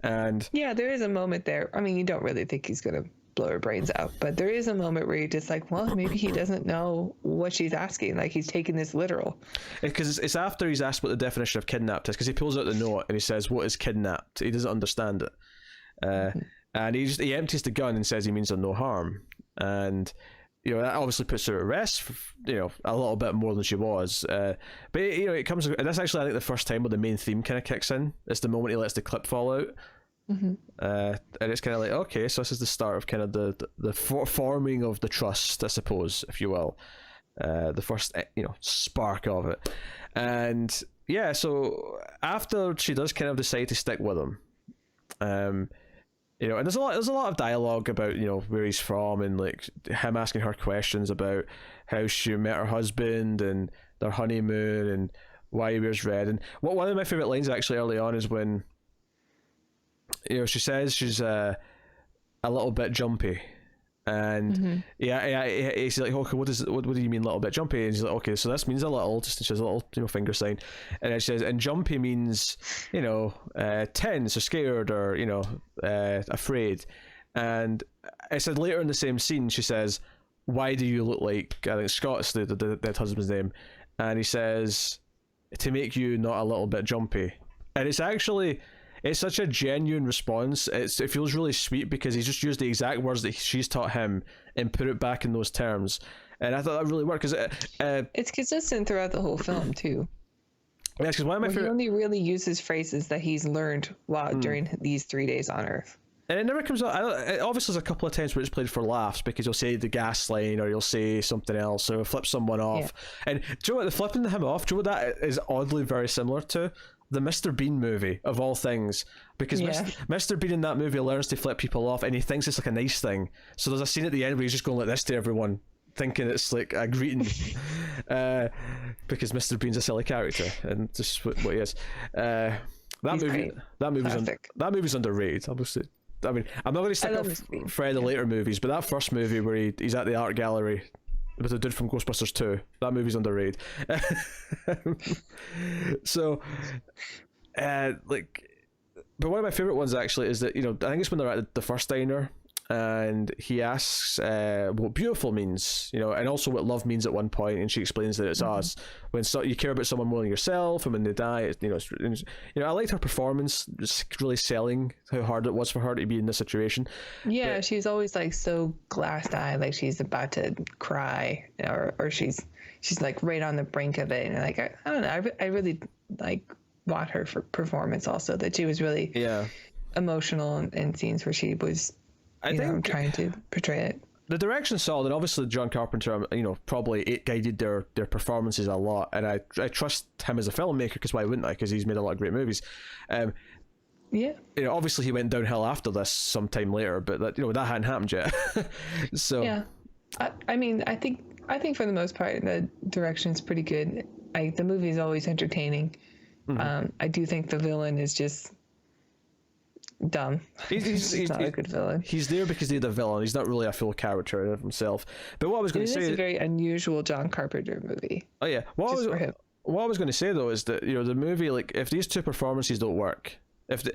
And yeah, there is a moment there. I mean, you don't really think he's going to blow her brains out, but there is a moment where you're just like, well, maybe he doesn't know what she's asking. Like, he's taking this literal. Because it's after he's asked what the definition of kidnapped is, because he pulls out the note and he says, "What is kidnapped?" He doesn't understand it. And he empties the gun and says he means her no harm. And that obviously puts her at rest for, a little bit more than she was. But it comes, and that's actually, I think, the first time where the main theme kind of kicks in. It's the moment he lets the clip fall out. And it's kind of like, okay, so this is the start of kind of the forming of the trust, I suppose, if you will. The first spark of it. And yeah, so after she does kind of decide to stick with him, and there's a lot of dialogue about where he's from, and like him asking her questions about how she met her husband and their honeymoon and why he wears red. And one of my favorite lines actually early on is when she says she's a little bit jumpy, and he's like, okay, what do you mean a little bit jumpy? And she's like, okay, so this means a little, just she has a little finger sign, and it says, and jumpy means tense or scared or afraid. And it said later in the same scene, she says, "Why do you look like," I think Scott's the dead husband's name, and he says, "To make you not a little bit jumpy." And it's such a genuine response. It feels really sweet because he's just used the exact words that she's taught him and put it back in those terms. And I thought that really worked because it's consistent throughout the whole film too. Yeah, because one of my favorite. He only really uses phrases that he's learned while during these 3 days on Earth. And it never comes out. Obviously, there's a couple of times where it's played for laughs because you'll say the gas line or you'll say something else or flip someone off. Yeah. And do you know what? The flipping him off, do you know what that is oddly very similar to? The Mr. Bean movie, of all things, because Mr. Bean in that movie learns to flip people off, and he thinks it's like a nice thing. So there's a scene at the end where he's just going like this to everyone, thinking it's like a greeting, because Mr. Bean's a silly character, and just what he is. That movie's underrated. Obviously, I mean, I'm not going to stick up Fred the later movies, but that first movie where he's at the art gallery with the dude from Ghostbusters 2, that movie's underrated. So but one of my favorite ones actually is that I think it's when they're at the first diner and he asks what beautiful means, and also what love means at one point, and she explains that it's us. When you care about someone more than yourself, and when they die, I liked her performance, just really selling how hard it was for her to be in this situation. Yeah, but she's always like so glass-eyed, like she's about to cry, or she's like right on the brink of it, and like I don't know, I really like want her for performance also, that she was really emotional in scenes where she was trying to portray it. The direction's solid, and obviously John Carpenter, probably guided their performances a lot, and I trust him as a filmmaker, because why wouldn't I? Because he's made a lot of great movies. Obviously he went downhill after this sometime later, but that that hadn't happened yet. So yeah, I mean, I think for the most part the direction's pretty good. The movie is always entertaining. I do think the villain is just dumb. He's not a good villain. He's there because he's the villain. He's not really a full character of himself. But what I was going to say, it's a very unusual John Carpenter movie. Oh yeah, what I was going to say though is that the movie, like, if these two performances don't work, if the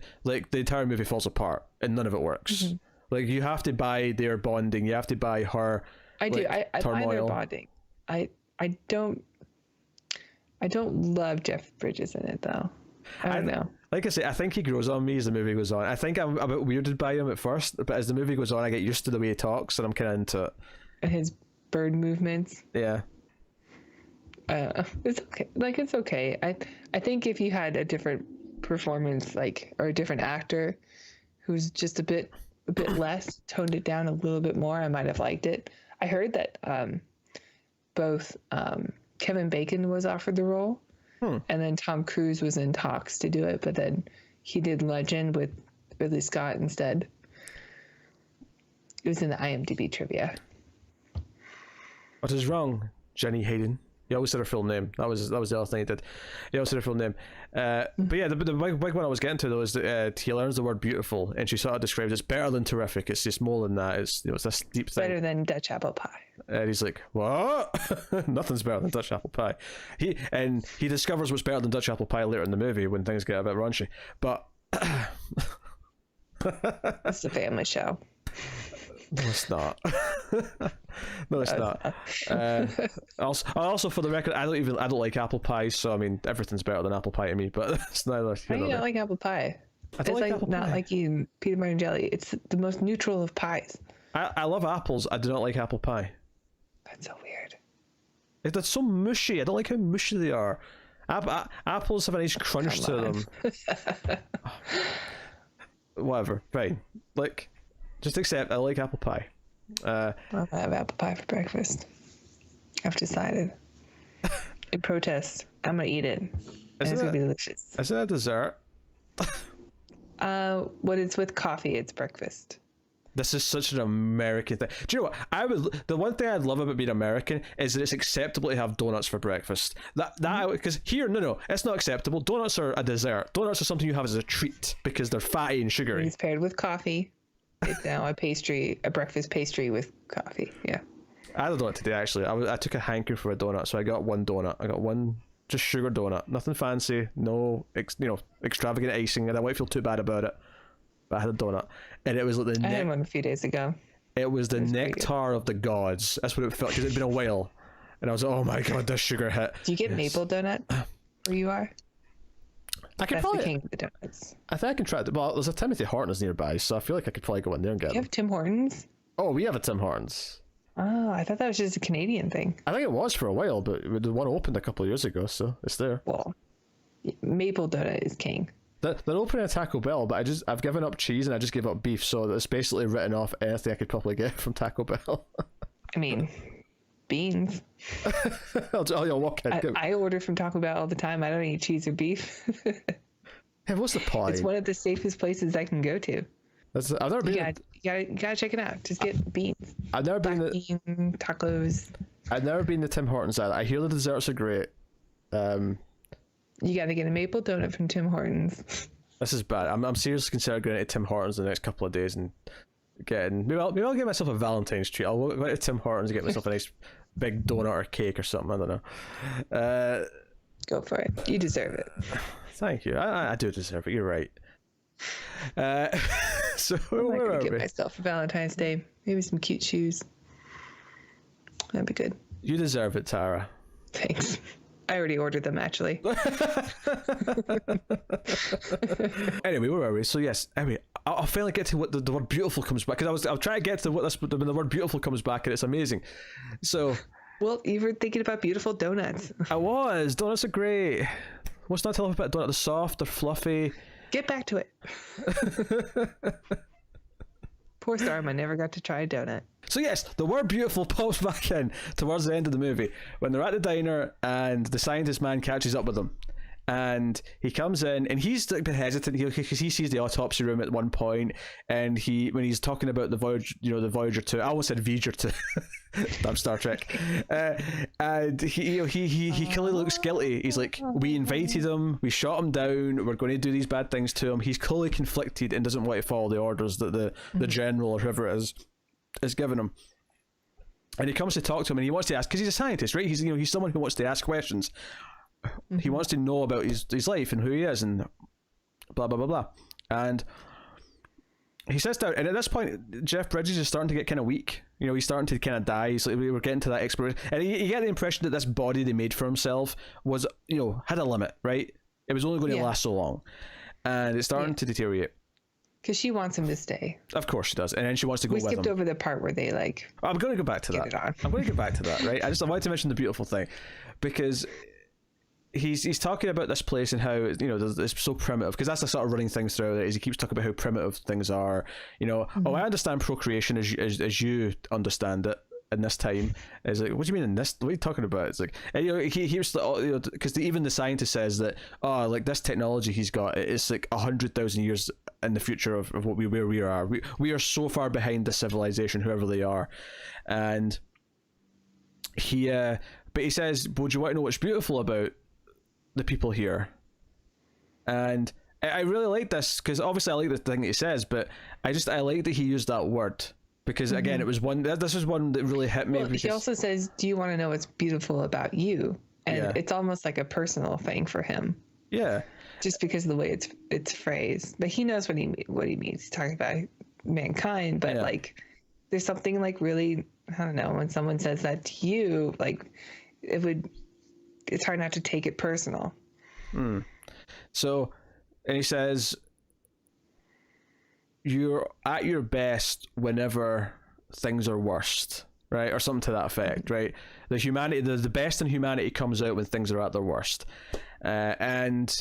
entire movie falls apart and none of it works. Like, you have to buy their bonding, you have to buy her I do. like, I find their turmoil. bonding. I don't love Jeff Bridges in it though. I don't know. Like I say, I think he grows on me as the movie goes on. I think I'm a bit weirded by him at first, but as the movie goes on, I get used to the way he talks, and I'm kind of into it. And his bird movements. Yeah. It's okay. Like, it's okay. I think if you had a different performance, like, or a different actor who's just a bit less, toned it down a little bit more, I might have liked it. I heard that both Kevin Bacon was offered the role, and then Tom Cruise was in talks to do it, but then he did Legend with Ridley Scott instead. It was in the IMDb trivia. What is wrong, Jenny Hayden? He always said her full name. That was the other thing he did. He always said her full name. But yeah, the big one I was getting to though is that he learns the word beautiful, and she sort of describes it's better than terrific. It's just more than that. It's it's this deep thing. Better than Dutch apple pie. And he's like, what? Nothing's better than Dutch apple pie. He discovers what's better than Dutch apple pie later in the movie when things get a bit raunchy. But It's a family show. no, it's not. No, it's not. Also, for the record, I don't like apple pie, so I mean everything's better than apple pie to me. But it's neither. How do you not like apple pie? I don't It's like like apple not pie. like eating peanut butter and jelly. It's the most neutral of pies. I love apples. I do not like apple pie. That's so weird. They're so mushy. I don't like how mushy they are. Apples have a nice crunch to them. Whatever. Fine. Like, just accept I like apple pie. Well, I have apple pie for breakfast. I've decided. In protest, I'm gonna eat it. And it's gonna be delicious. Is it a dessert? When it's with coffee, it's breakfast. This is such an American thing. Do you know what? The one thing I'd love about being American is that it's acceptable to have donuts for breakfast. Because here, no, it's not acceptable. Donuts are a dessert. Donuts are something you have as a treat because they're fatty and sugary. It's paired with coffee. It's now a breakfast pastry with coffee. Yeah. I had a donut today actually. I took a hankering for a donut, so I got one donut. I got one just sugar donut, nothing fancy, no extravagant icing, and I won't feel too bad about it. But I had a donut, and it was like I had one a few days ago. It was the nectar of the gods. That's what it felt, because it'd been a while, and I was like, oh my god, this sugar hit. Do you get maple donut where you are? I could That's probably. the king of the donuts. I think I can try it. Well, there's a Timothy Hortons nearby, so I feel like I could probably go in there and get Do you them. have Tim Hortons? Oh, we have a Tim Hortons. Oh, I thought that was just a Canadian thing. I think it was for a while, but the one opened a couple of years ago, so it's there. Well, maple donut is king. They're opening a Taco Bell, but I've given up cheese and I just gave up beef, so it's basically written off anything I could probably get from Taco Bell. I mean, beans. I'll walk in. I order from Taco Bell all the time. I don't eat cheese or beef. Hey, what's the point? It's one of the safest places I can go to. I've never been. You gotta check it out. Just get beans. I've never been. Bean tacos. I've never been to Tim Hortons either. I hear the desserts are great. You gotta get a maple donut from Tim Hortons. This is bad. I'm seriously considering going to Tim Hortons in the next couple of days and getting. Maybe I'll get myself a Valentine's treat. I'll go to Tim Hortons and get myself a nice big donut or cake or something. I don't know. Go for it. You deserve it. Thank you. I do deserve it. You're right. So I where could are get we? myself for Valentine's Day. Maybe some cute shoes. That'd be good. You deserve it, Tara. Thanks. I already ordered them, actually. Anyway, where are we? So yes, anyway, I'll finally get to what the word beautiful comes back, because I'll try to get to when the word beautiful comes back, and it's amazing. So Well, you were thinking about beautiful donuts. donuts are great. What's not to love about donut? They're soft, they're fluffy. Get back to it. Poor Starman never got to try a donut. So yes, the word beautiful pops back in towards the end of the movie when they're at the diner and the scientist man catches up with them. And he comes in and he's a bit hesitant because he sees the autopsy room at one point, and when he's talking about the Voyager, the Voyager 2, I almost said Voyager 2. Damn Star Trek. And he clearly looks guilty. He's like, we invited him, we shot him down, we're going to do these bad things to him. He's clearly conflicted and doesn't want to follow the orders that the general or whoever it is given him. And he comes to talk to him and he wants to ask, because he's a scientist, right? He's someone who wants to ask questions. He wants to know about his life and who he is and blah blah blah blah. And he sits down, and at this point Jeff Bridges is starting to get kind of weak. You know, he's starting to kind of die. He's like, we were getting to that exploration, and you get the impression that this body they made for himself was, you know, had a limit, right? It was only going to last so long, and it's starting to deteriorate. Because she wants him to stay. Of course she does, and then she wants to go with him. We skipped over the part where they like. I'm going to go back to that. I'm going to get back to that, right? I wanted to mention the beautiful thing, because he's talking about this place and how, you know, it's so primitive, because that's the sort of running things throughout it, is he keeps talking about how primitive things are. You know, I understand procreation as you understand it in this time. Is like, what do you mean in this? What are you talking about? It's like, and, you know, he was, you know, because even the scientist says that, oh, like this technology he's got, it's like 100,000 years in the future of where we are. We are so far behind the civilization, whoever they are, and he but he says, would you want to know what's beautiful about the people here? And I really like this, because obviously I like the thing that he says, but I like that he used that word, because again, it was one, this was one that really hit me. Well, he also says, do you want to know what's beautiful about you? And it's almost like a personal thing for him. Yeah. Just because of the way it's phrased. But he knows what he means. He's talking about mankind, but like there's something like really, I don't know, when someone says that to you, like it's hard not to take it personal. So, and he says, you're at your best whenever things are worst, right? Or something to that effect, right? The best in humanity comes out when things are at their worst. And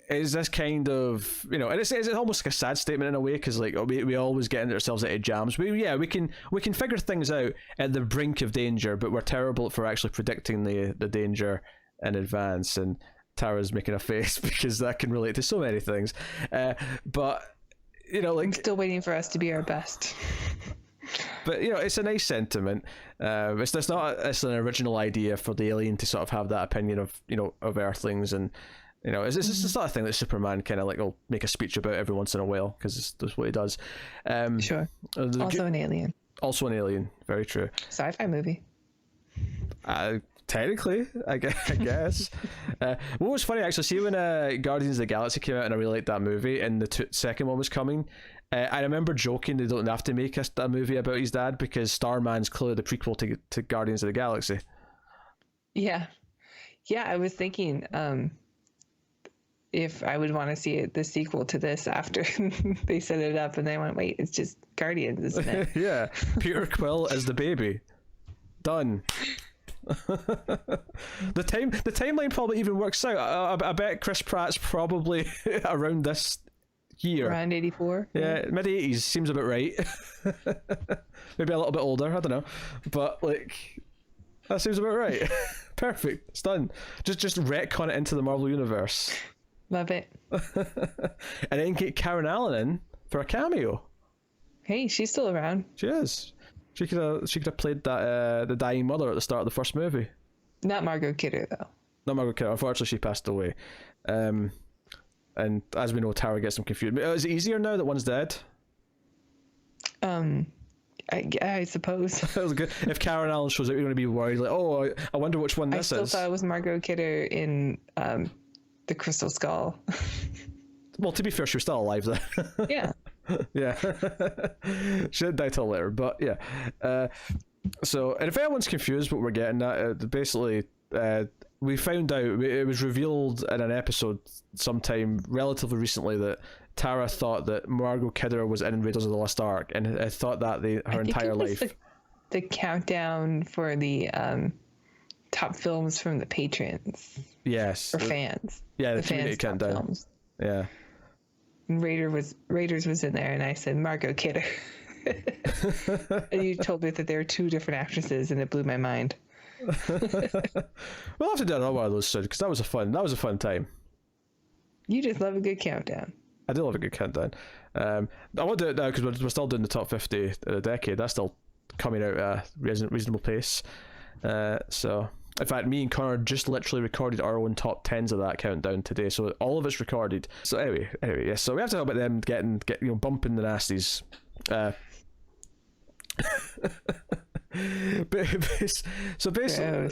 is this kind of, you know, and it's almost like a sad statement in a way, because like we always get into ourselves into jams. But yeah, we can figure things out at the brink of danger, but we're terrible for actually predicting the danger in advance. And Tara's making a face because that can relate to so many things. But you know, like, I'm still waiting for us to be our best. But you know, it's a nice sentiment. It's an original idea for the alien to sort of have that opinion of, you know, of Earthlings, and you know, it's just the sort of thing that Superman kind of like will make a speech about every once in a while, because that's what he does. Sure. Also an alien. Also an alien. Very true. Sci-fi movie. Technically, I guess. What was funny, actually, see when Guardians of the Galaxy came out, and I really liked that movie, and the second one was coming, I remember joking they don't have to make a movie about his dad, because Starman's clearly the prequel to Guardians of the Galaxy. Yeah, I was thinking if I would want to see the sequel to this after they set it up, and then I went, wait, it's just Guardians, isn't it? Yeah, Peter Quill as the baby. Done. The timeline probably even works out. I bet Chris Pratt's probably around this year, around 84. Yeah, mid-80s seems about right. Maybe a little bit older, I don't know, but like that seems about right. Perfect, it's done. Just retcon it into the Marvel universe. Love it. And then get Karen Allen in for a cameo. Hey, she's still around. She is. She could have played that the dying mother at the start of the first movie. Not Margot Kidder though. Not Margot Kidder. Unfortunately, she passed away. And as we know, Tara gets them confused. Is it easier now that one's dead? I suppose. That was good. If Karen Allen shows up, you're going to be worried. Like, oh, I wonder which one this is. I still thought it was Margot Kidder in the Crystal Skull. Well, to be fair, she was still alive then. Yeah. Yeah. She didn't die till later, but yeah. So, and if anyone's confused what we're getting at, basically, we found out, it was revealed in an episode sometime relatively recently that Tara thought that Margot Kidder was in Raiders of the Lost Ark, and I thought that her entire life. The countdown for the top films from the patrons. Yes. Or fans. Yeah, the community countdown. Films. Yeah. And Raiders was in there, and I said Margot Kidder. And you told me that there were two different actresses, and it blew my mind. We'll have to do another one of those soon, because that was a fun time. You just love a good countdown. I do love a good countdown. I won't do it now because we're still doing the top 50 in a decade. That's still coming out at a reasonable pace. So, in fact, me and Connor just literally recorded our own top 10s of that countdown today. So all of it's recorded. So anyway, yes. So we have to talk about them bumping the nasties. So basically,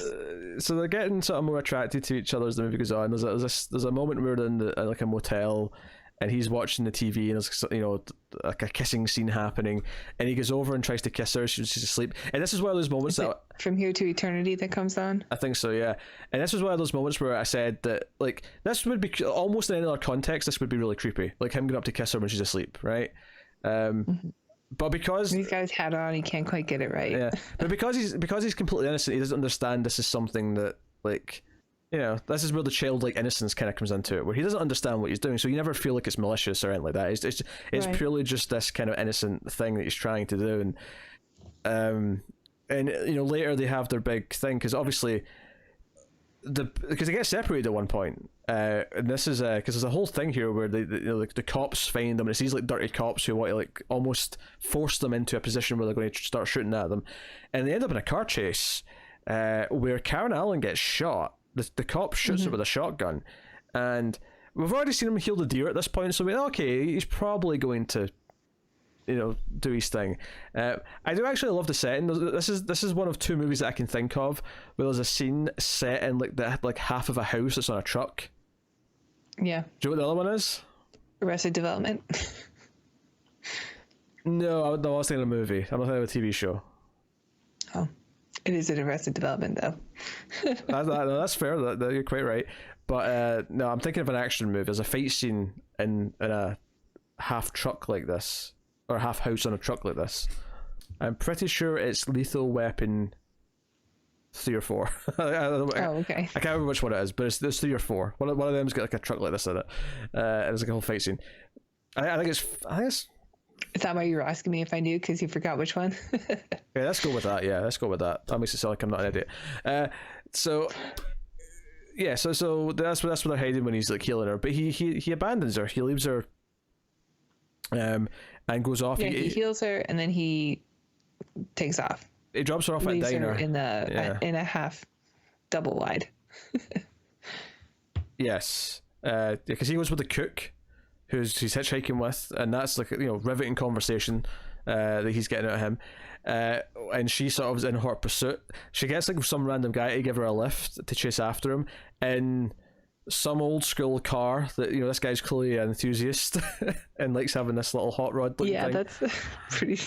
so they're getting sort of more attracted to each other as the movie goes on. There's a moment where they're in like a motel, and he's watching the TV, and there's, you know, like a kissing scene happening, and he goes over and tries to kiss her. She's asleep, and this is one of those moments that From Here to Eternity that comes on. I think so, yeah. And this was one of those moments where I said that, like, this would be almost in any other context, this would be really creepy, like him going up to kiss her when she's asleep, right? But because he's got his hat on, he can't quite get it right. Yeah, but because he's completely innocent, he doesn't understand this is something that, like, you know, this is where the childlike innocence kind of comes into it, where he doesn't understand what he's doing, so you never feel like it's malicious or anything like that. It's right. Purely just this kind of innocent thing that he's trying to do, and you know, later they have their big thing, because obviously because they get separated at one point, and this is because there's a whole thing here where they you know, like, the cops find them, and it's these like dirty cops who want to like almost force them into a position where they're going to start shooting at them, and they end up in a car chase where Karen Allen gets shot. The cop shoots her with a shotgun, and we've already seen him kill the deer at this point, so okay, he's probably going to, you know, do his thing. I do actually love the setting. This is one of two movies that I can think of where there's a scene set in like half of a house that's on a truck. Yeah. Do you know what the other one is? Arrested Development. No, I was thinking of a movie. I'm not thinking of a TV show. Oh, it is an Arrested Development though. That's fair. That you're quite right. But no, I'm thinking of an action movie. There's a fight scene in a half truck like this, or half house on a truck like this. I'm pretty sure it's Lethal Weapon 3 or 4. Okay. I can't remember which one it is, but it's 3 or 4. One of them's got like a truck like this in it. And it's like a whole fight scene. I think it's. Is that why you were asking me if I knew, because you forgot which one? Yeah, let's go with that. Yeah, let's go with that. That makes it sound like I'm not an idiot. So that's where they're hiding when he's like healing her. But he abandons her. He leaves her. And goes off. Yeah, he heals her and then he takes off. He drops her off at a diner in a half double wide. Yes, because he goes with the cook, who's he's hitchhiking with, and that's like, you know, riveting conversation that he's getting out of him. And she sort of is in hot pursuit. She gets like some random guy to give her a lift to chase after him in some old school car that, you know, this guy's clearly an enthusiast and likes having this little hot rod thing. That's a pretty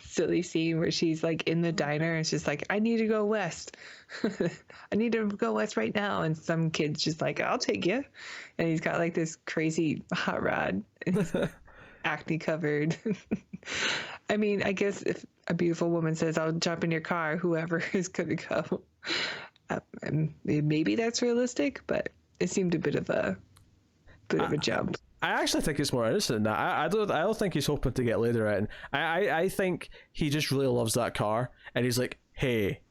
silly scene where she's like in the diner and she's like, I need to go west. I need to go west right now. And some kid's just like, I'll take you. And he's got like this crazy hot rod and he's acne covered. I mean, I guess if a beautiful woman says, I'll jump in your car, whoever is going to go, maybe that's realistic, but it seemed a bit of a jump. I actually think it's more innocent than that. I don't think he's hoping to get laid or anything. I think he just really loves that car, and he's like, hey,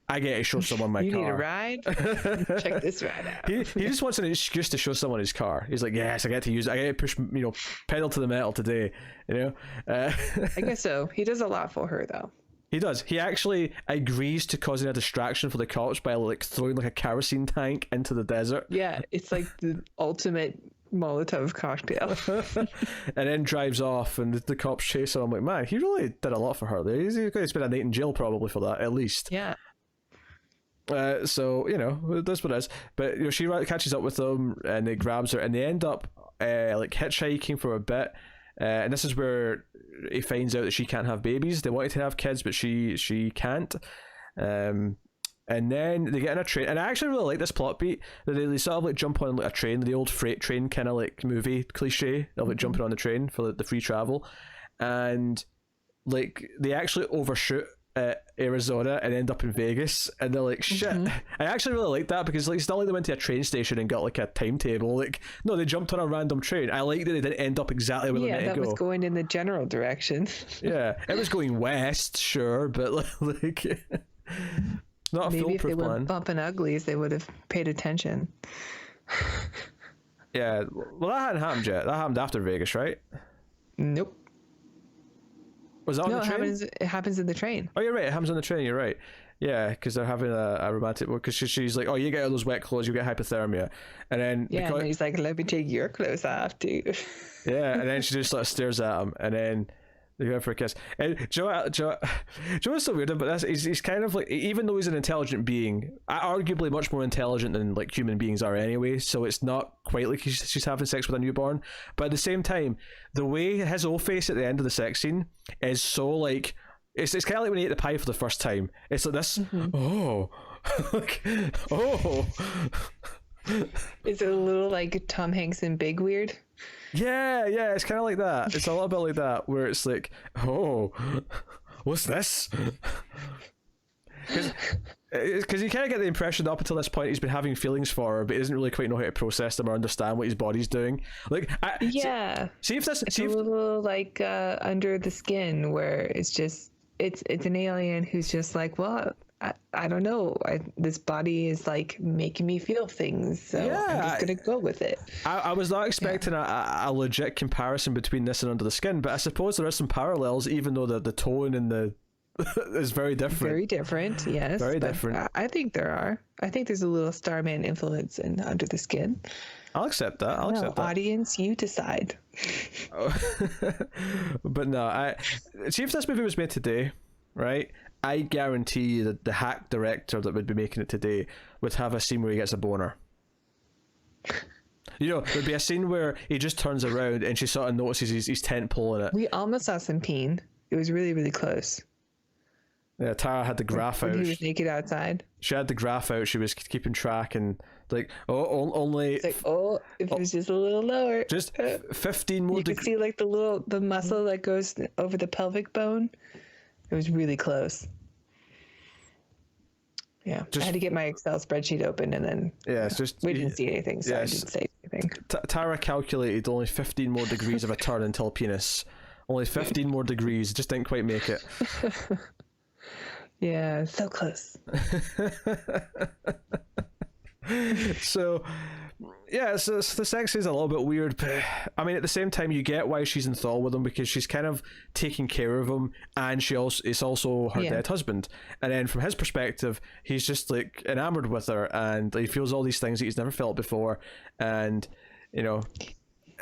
I get to show someone my car. You need a ride? Check this ride out. He just wants an excuse to show someone his car. He's like, yes, I get to use it. I get to push, you know, pedal to the metal today, you know? I guess so. He does a lot for her, though. He does. He actually agrees to causing a distraction for the cops by like throwing like a kerosene tank into the desert. Yeah, it's like the ultimate Molotov cocktail. And then drives off, and the cops chase him. I'm like, man, he really did a lot for her. He's going to spend a night in jail probably for that, at least. Yeah. So, you know, that's what it is. But, you know, she catches up with them, and they grabs her, and they end up like hitchhiking for a bit. And this is where he finds out that she can't have babies. They wanted to have kids, but she can't. And then they get in a train, and I actually really like this plot beat. They sort of like jump on like a train, the old freight train kind of like movie cliche of like jumping on the train for the free travel, and like they actually overshoot Arizona and end up in Vegas, and they're like, shit. I actually really like that, because like it's not like they went to a train station and got like a timetable. Like, no, they jumped on a random train. I like that they didn't end up exactly where they meant to go. Yeah, that was going in the general direction. Yeah, it was going west, sure, but like not a maybe foolproof if they plan. were bumping uglies, they would have paid attention. Yeah, well, that hadn't happened yet. That happened after Vegas, right? Nope. Was that on the train? It happens in the train. Oh, you're right. It happens on the train. You're right. Yeah, because they're having a romantic. Because she's like, "Oh, you get all those wet clothes, you get hypothermia," and then and he's like, "Let me take your clothes off, dude." Yeah, and then she just sort of stares at him, and then They go for a kiss. And Joe is so weird about this. He's kind of like, even though he's an intelligent being, arguably much more intelligent than like human beings are anyway. So it's not quite like she's having sex with a newborn. But at the same time, the way his old face at the end of the sex scene is so like, it's kind of like when he ate the pie for the first time. It's like this. Oh, like, oh. Is it a little like Tom Hanks in Big Weird? Yeah, it's kind of like that. It's a little bit like that, where it's like, oh, what's this? Because you kind of get the impression that up until this point he's been having feelings for her, but he doesn't really quite know how to process them or understand what his body's doing. Like, see if this, it's a little like under the skin, where it's just it's an alien who's just like, well, I don't know. This body is like making me feel things, so I'm just gonna go with it. I was not expecting a legit comparison between this and Under the Skin, but I suppose there are some parallels, even though the tone and the is very different. Very different, yes. Very different. I think there are. I think there's a little Starman influence in Under the Skin. I'll accept that. I'll accept that. Audience, you decide. But no, see if this movie was made today, right? I guarantee that the hack director that would be making it today would have a scene where he gets a boner. You know, there'd be a scene where he just turns around and she sort of notices his tent pole in it. We almost saw some peen. It was really, really close. Yeah, Tara had the graph out. He was naked outside. She had the graph out. She was keeping track and like, only. It's like, if it was just a little lower. Just 15 more. You could see like the muscle that goes over the pelvic bone. It was really close. Yeah, I had to get my Excel spreadsheet open, and then we didn't see anything, so I didn't say anything. Tara calculated only 15 more degrees of a turn until penis. Only 15 more degrees. Just didn't quite make it. Yeah, so close. So the sex is a little bit weird, but I mean at the same time you get why she's enthralled with him, because she's kind of taking care of him, and it's also her dead husband, and then from his perspective he's just like enamored with her, and he feels all these things that he's never felt before, and you know,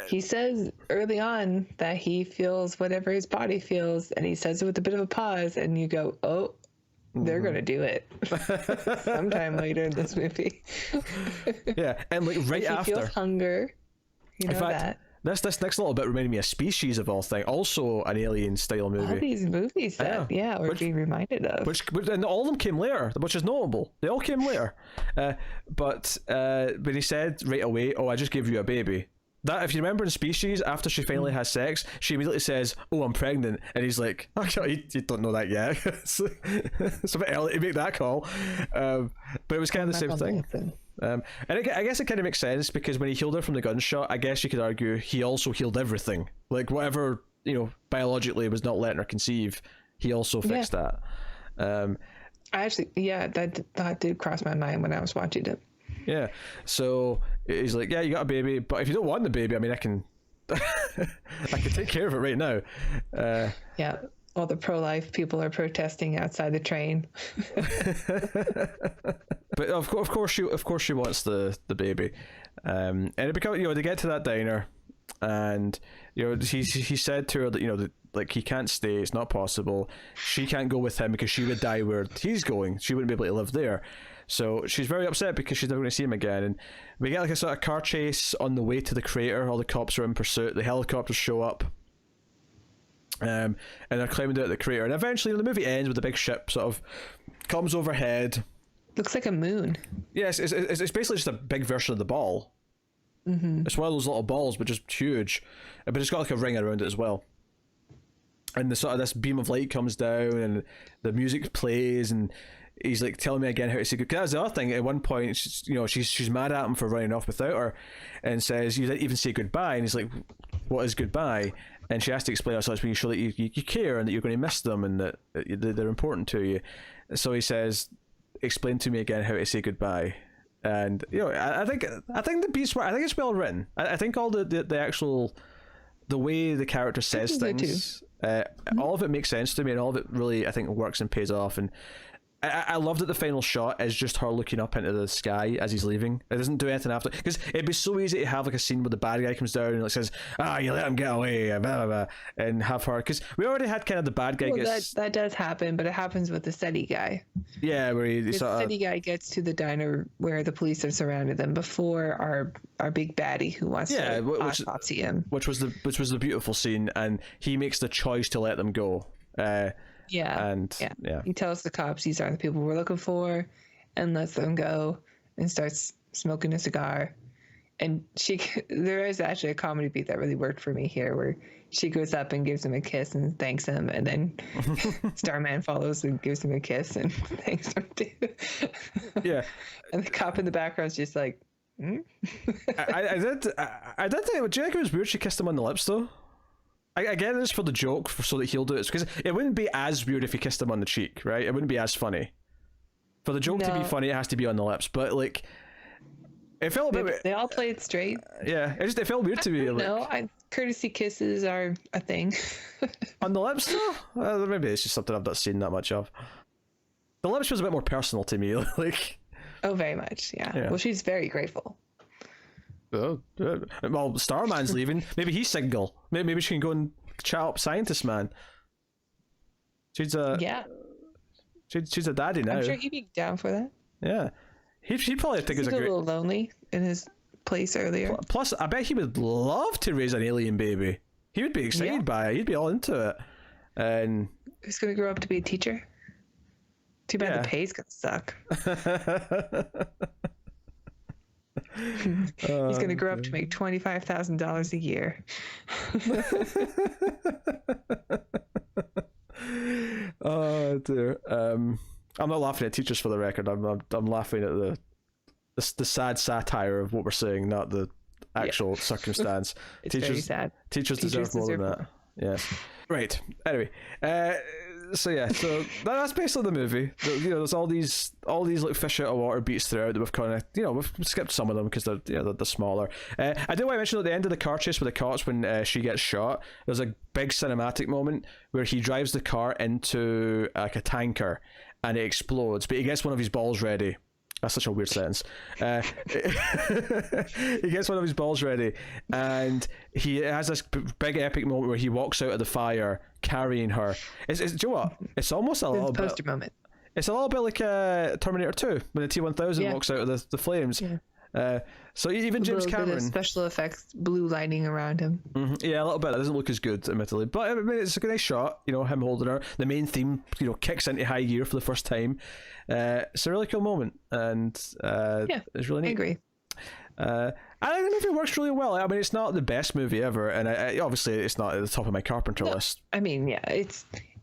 he says early on that he feels whatever his body feels, and he says it with a bit of a pause, and you go, oh, they're gonna do it sometime later in this movie. Yeah, and like right after he feels hunger, you know. In fact, this next little bit reminded me of Species, of all things, also an alien style movie. All these movies that we're being reminded of, which and all of them came later, which is notable. They all came later, but when he said right away, "Oh, I just gave you a baby." That, if you remember in Species, after she finally has sex, she immediately says, "Oh, I'm pregnant," and he's like, "Okay, you don't know that yet." It's a bit early to make that call, but it was kind of the same thing. And I guess it kind of makes sense, because when he healed her from the gunshot, I guess you could argue he also healed everything. Like whatever, you know, biologically was not letting her conceive, he also fixed that. I actually, that did cross my mind when I was watching it. Yeah, so he's like, "Yeah, you got a baby, but if you don't want the baby, I mean, I can take care of it right now." Yeah, all the pro-life people are protesting outside the train. But of course she wants the baby, and it becomes, you know, they get to that diner, and you know he said to her that, you know, that like he can't stay, it's not possible. She can't go with him because she would die where he's going. She wouldn't be able to live there. So she's very upset because she's never going to see him again. And we get like a sort of car chase on the way to the crater. All the cops are in pursuit. The helicopters show up, and they're climbing out the crater. And eventually the movie ends with a big ship sort of comes overhead. Looks like a moon. Yes, it's basically just a big version of the ball. Mm-hmm. It's one of those little balls, but just huge. But it's got like a ring around it as well. And the sort of this beam of light comes down, and the music plays, and he's like telling me again how to say goodbye. That's the other thing. At one point, she's mad at him for running off without her, and says, "You didn't even say goodbye." And he's like, "What is goodbye?" And she has to explain, "So it's when you show that you care, and that you're going to miss them, and that they're important to you." So he says, "Explain to me again how to say goodbye." And you know, I think the piece, I think it's well written. I think all the actual, the way the character says things, all of it makes sense to me, and all of it really, I think, works and pays off. And I love that the final shot is just her looking up into the sky as he's leaving. It doesn't do anything after, because it'd be so easy to have like a scene where the bad guy comes down and like says, you let him get away, blah, blah, blah, and have her, because we already had kind of the bad guy gets... that does happen, but it happens with the steady guy. Yeah, where he the steady guy gets to the diner where the police have surrounded them before our big baddie who wants to autopsy him. Which was the beautiful scene, and he makes the choice to let them go. He tells the cops these are the people we're looking for, and lets them go, and starts smoking a cigar. And there is actually a comedy beat that really worked for me here, where she goes up and gives him a kiss and thanks him, and then Starman follows and gives him a kiss and thanks him too. Yeah, and the cop in the background's just like, I did think. Do you think it was weird she kissed him on the lips though? I get this for the joke, so that he'll do it, because it wouldn't be as weird if he kissed him on the cheek, right? It wouldn't be as funny. For the joke to be funny, it has to be on the lips. But like, it felt a bit. They all play it straight. Yeah, it felt weird to me. No, courtesy kisses are a thing. On the lips, though, maybe it's just something I've not seen that much of. The lips was a bit more personal to me, like. Oh, very much, yeah. Well, she's very grateful. Oh, well, Starman's leaving. Maybe he's single. Maybe she can go and chat up Scientist Man. She's a daddy now. I'm sure he'd be down for that. Yeah, he'd probably think it's a great. Little lonely in his place earlier. Plus, I bet he would love to raise an alien baby. He would be excited by it. He'd be all into it. And he's gonna grow up to be a teacher. Too bad the pay's gonna suck. He's going to grow up to make $25,000 a year. Oh dear. I'm not laughing at teachers, for the record. I'm laughing at the sad satire of what we're saying, not the actual circumstance. It's very sad. Teachers deserve more than that. Yes. Right. Anyway, so that's basically the movie. There's all these like fish out of water beats throughout that we've kind of we've skipped some of them because they're smaller. I do want to mention at the end of the car chase with the cops, when she gets shot, there's a big cinematic moment where he drives the car into like a tanker and it explodes, but he gets one of his balls ready. That's such a weird sentence. He gets one of his balls ready, and he has this big epic moment where he walks out of the fire carrying her. Do you know what? It's almost a little bit. Poster moment. It's a little bit like Terminator 2 when the T-1000 walks out of the flames. Yeah. So even James Cameron, bit of special effects, blue lighting around him. Mm-hmm. Yeah, a little bit. It doesn't look as good, admittedly, but I mean, it's a nice shot. Him holding her. The main theme, kicks into high gear for the first time. It's a really cool moment, and it's really neat. I agree. I think the movie works really well. I mean, it's not the best movie ever, and obviously it's not at the top of my Carpenter list. I mean,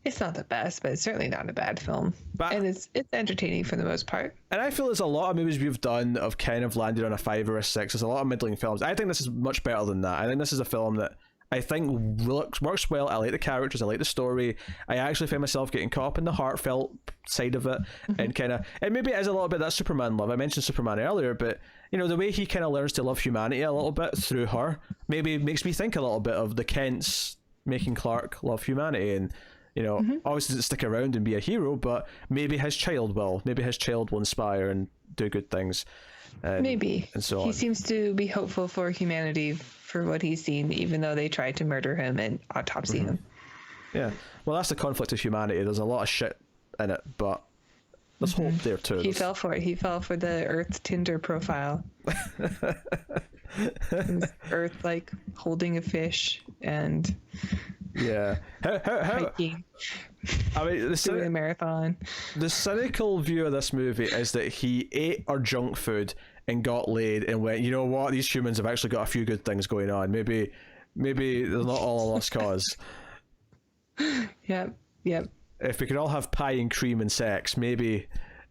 it's not the best, but it's certainly not a bad film. And it's entertaining for the most part. And I feel there's a lot of movies we've done of kind of landed on a 5 or a 6. There's a lot of middling films. I think this is much better than that. I think this is a film that I think works well. I like the characters. I like the story. I actually find myself getting caught up in the heartfelt side of it, and maybe it is a little bit that Superman love. I mentioned Superman earlier, but the way he kind of learns to love humanity a little bit through her maybe makes me think a little bit of the Kents making Clark love humanity, and obviously doesn't stick around and be a hero, but maybe his child will. Maybe his child will inspire and do good things. Maybe. And so on. He seems to be hopeful for humanity for what he's seen, even though they tried to murder him and autopsy him. Yeah. Well, that's the conflict of humanity. There's a lot of shit in it, but there's hope there too. He fell for it. He fell for the Earth Tinder profile. Earth, like, holding a fish and... Yeah. Hiking. I mean, doing a marathon. The cynical view of this movie is that he ate our junk food and got laid and went, you know what, these humans have actually got a few good things going on. Maybe they're not all a lost cause. Yep. If we could all have pie and cream and sex, maybe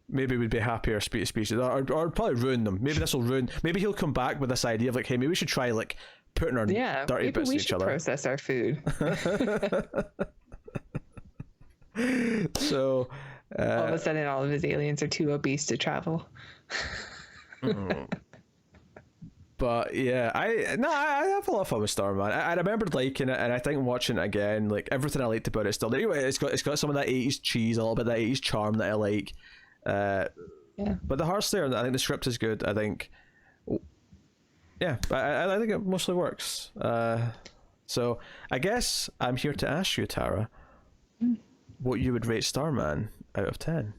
we'd be happier species, or probably ruin them. Maybe this will ruin. Maybe he'll come back with this idea of like, hey, maybe we should try like putting our dirty bits in each other. Process our food. So all of a sudden, all of his aliens are too obese to travel. But yeah, I have a lot of fun with Starman. I remembered liking it, and I think watching it again, like everything I liked about it still. Anyway, it's got some of that 80s cheese, a little bit of that 80s charm that I like. Yeah. But the heart's there, and I think the script is good. I think, yeah, I think it mostly works. So I guess I'm here to ask you, Tara, what you would rate Starman out of 10.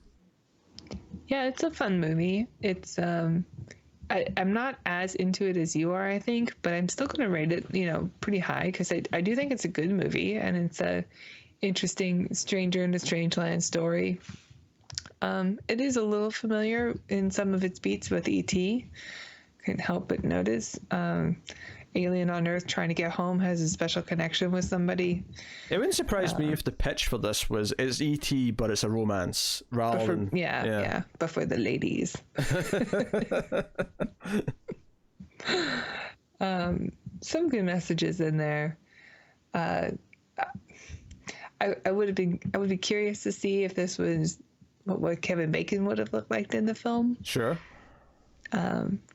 Yeah, it's a fun movie. It's I'm not as into it as you are, I think, but I'm still going to rate it, pretty high because I do think it's a good movie and it's a interesting stranger in a strange land story. It is a little familiar in some of its beats with E.T. Can't help but notice. Alien on Earth trying to get home has a special connection with somebody. It wouldn't surprise me if the pitch for this was it's E.T. but it's a romance rather than but for the ladies. Some good messages in there. I would be curious to see if this was what Kevin Bacon would have looked like in the film. Sure.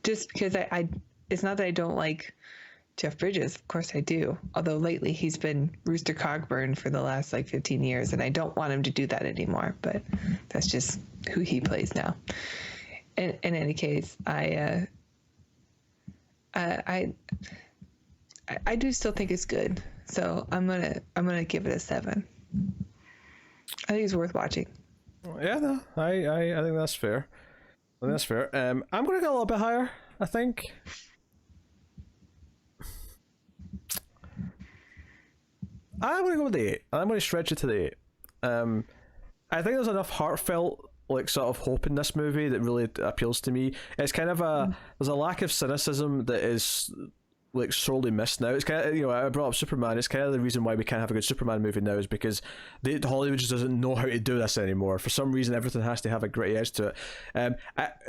Just because I it's not that I don't like Jeff Bridges, of course I do. Although lately he's been Rooster Cogburn for the last 15 years, and I don't want him to do that anymore. But that's just who he plays now. In any case, I do still think it's good. So I'm gonna give it a 7. I think it's worth watching. Yeah, no, I think that's fair. I think that's fair. I'm gonna go a little bit higher, I think. I'm gonna go with the 8. I'm gonna stretch it to the 8. I think there's enough heartfelt sort of hope in this movie that really appeals to me. It's kind of there's a lack of cynicism that is sorely missed now. It's kind of, I brought up Superman. It's kind of the reason why we can't have a good Superman movie now is because Hollywood just doesn't know how to do this anymore. For some reason, everything has to have a gritty edge to it.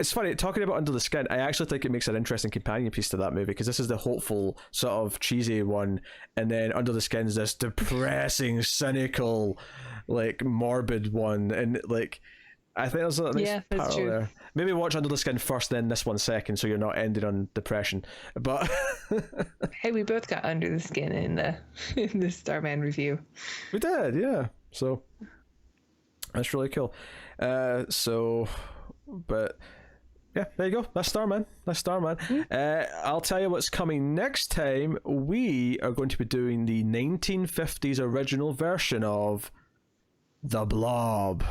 It's funny talking about Under the Skin. I actually think it makes an interesting companion piece to that movie because this is the hopeful sort of cheesy one, and then Under the Skin is this depressing, cynical, morbid one, and I think there's a nice parallel there. Maybe watch Under the Skin first, then this one second, so you're not ending on depression. But hey, we both got Under the Skin in the Starman review. We did, yeah. So that's really cool. But yeah, there you go. That's Starman. I'll tell you what's coming next time. We are going to be doing the 1950s original version of The Blob.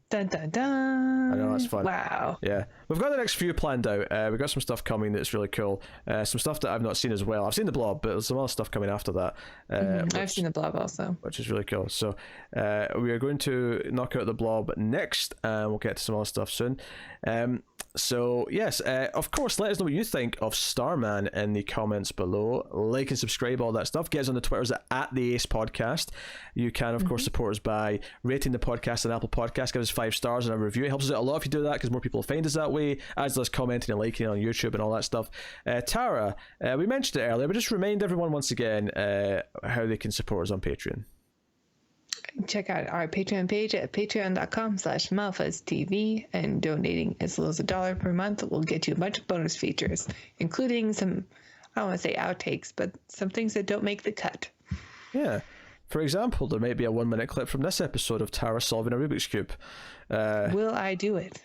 Dun, dun, dun. I know, that's fun. Wow. Yeah. We've got the next few planned out. We've got some stuff coming that's really cool. Some stuff that I've not seen as well. I've seen The Blob, but there's some other stuff coming after that. I've seen The Blob also. Which is really cool. So we are going to knock out The Blob next, and we'll get to some other stuff soon. So yes, of course, let us know what you think of Starman in the comments below. Like and subscribe, all that stuff. Get us on the Twitters at the Ace Podcast. You can, of course, support us by rating the podcast on Apple Podcasts. Give us 5 stars and a review. It helps us out a lot if you do that because more people find us that way, as does commenting and liking on YouTube and all that stuff. Tara, we mentioned it earlier, but just remind everyone once again how they can support us on Patreon. Check out our Patreon page at patreon.com/MalfuzzTV, and donating as little as $1 per month will get you a bunch of bonus features, including some, I don't want to say outtakes, but some things that don't make the cut. Yeah. For example, there might be a 1-minute clip from this episode of Tara solving a Rubik's Cube. Will I do it?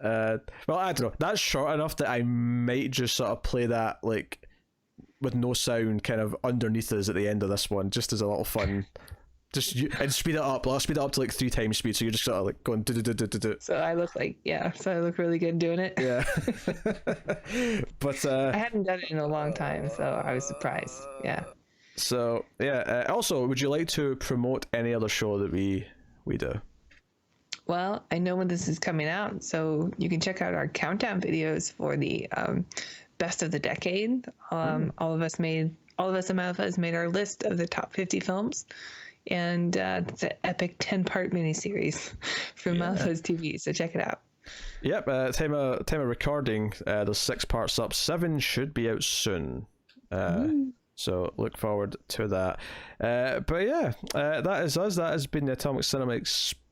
Well, I don't know. That's short enough that I might just sort of play that with no sound kind of underneath us at the end of this one, just as a little fun. And speed it up. I'll speed it up to 3 times speed, so you're just sort of going do. So I look really good doing it. Yeah. But I hadn't done it in a long time, so I was surprised. Yeah. So yeah. Also, would you like to promote any other show that we do? Well, I know when this is coming out, so you can check out our countdown videos for the best of the decade. All of us at Malfuzz made our list of the top 50 films, and it's an epic 10-part miniseries from Malfuzz TV. So check it out. Yep. Time of recording, there's 6 parts up. 7 should be out soon. So look forward to that. But yeah, that is us. That has been the Atomic Cinema Express.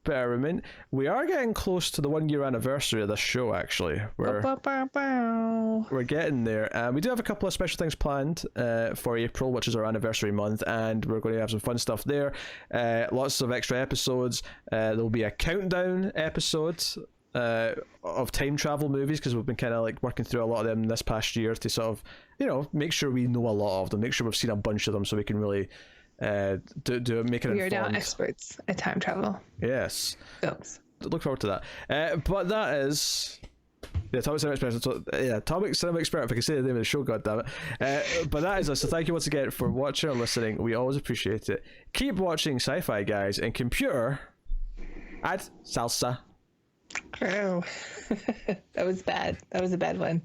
we are getting close to the 1 year anniversary of this show. Actually, we're getting there, and we do have a couple of special things planned for April, which is our anniversary month, and we're going to have some fun stuff there. Lots of extra episodes. There'll be a countdown episode of time travel movies, because we've been kind of like working through a lot of them this past year to sort of, you know, make sure we know a lot of them, make sure we've seen a bunch of them, so we can really make it. We are now experts at time travel. Yes. Films. Look forward to that. But that is. Yeah, Atomic Cinema Experiment. Yeah, Atomic Cinema Experiment, if I can say the name of the show, goddammit. But that is us. So thank you once again for watching or listening. We always appreciate it. Keep watching Sci-Fi Guys, and computer, add salsa. Oh. That was bad. That was a bad one.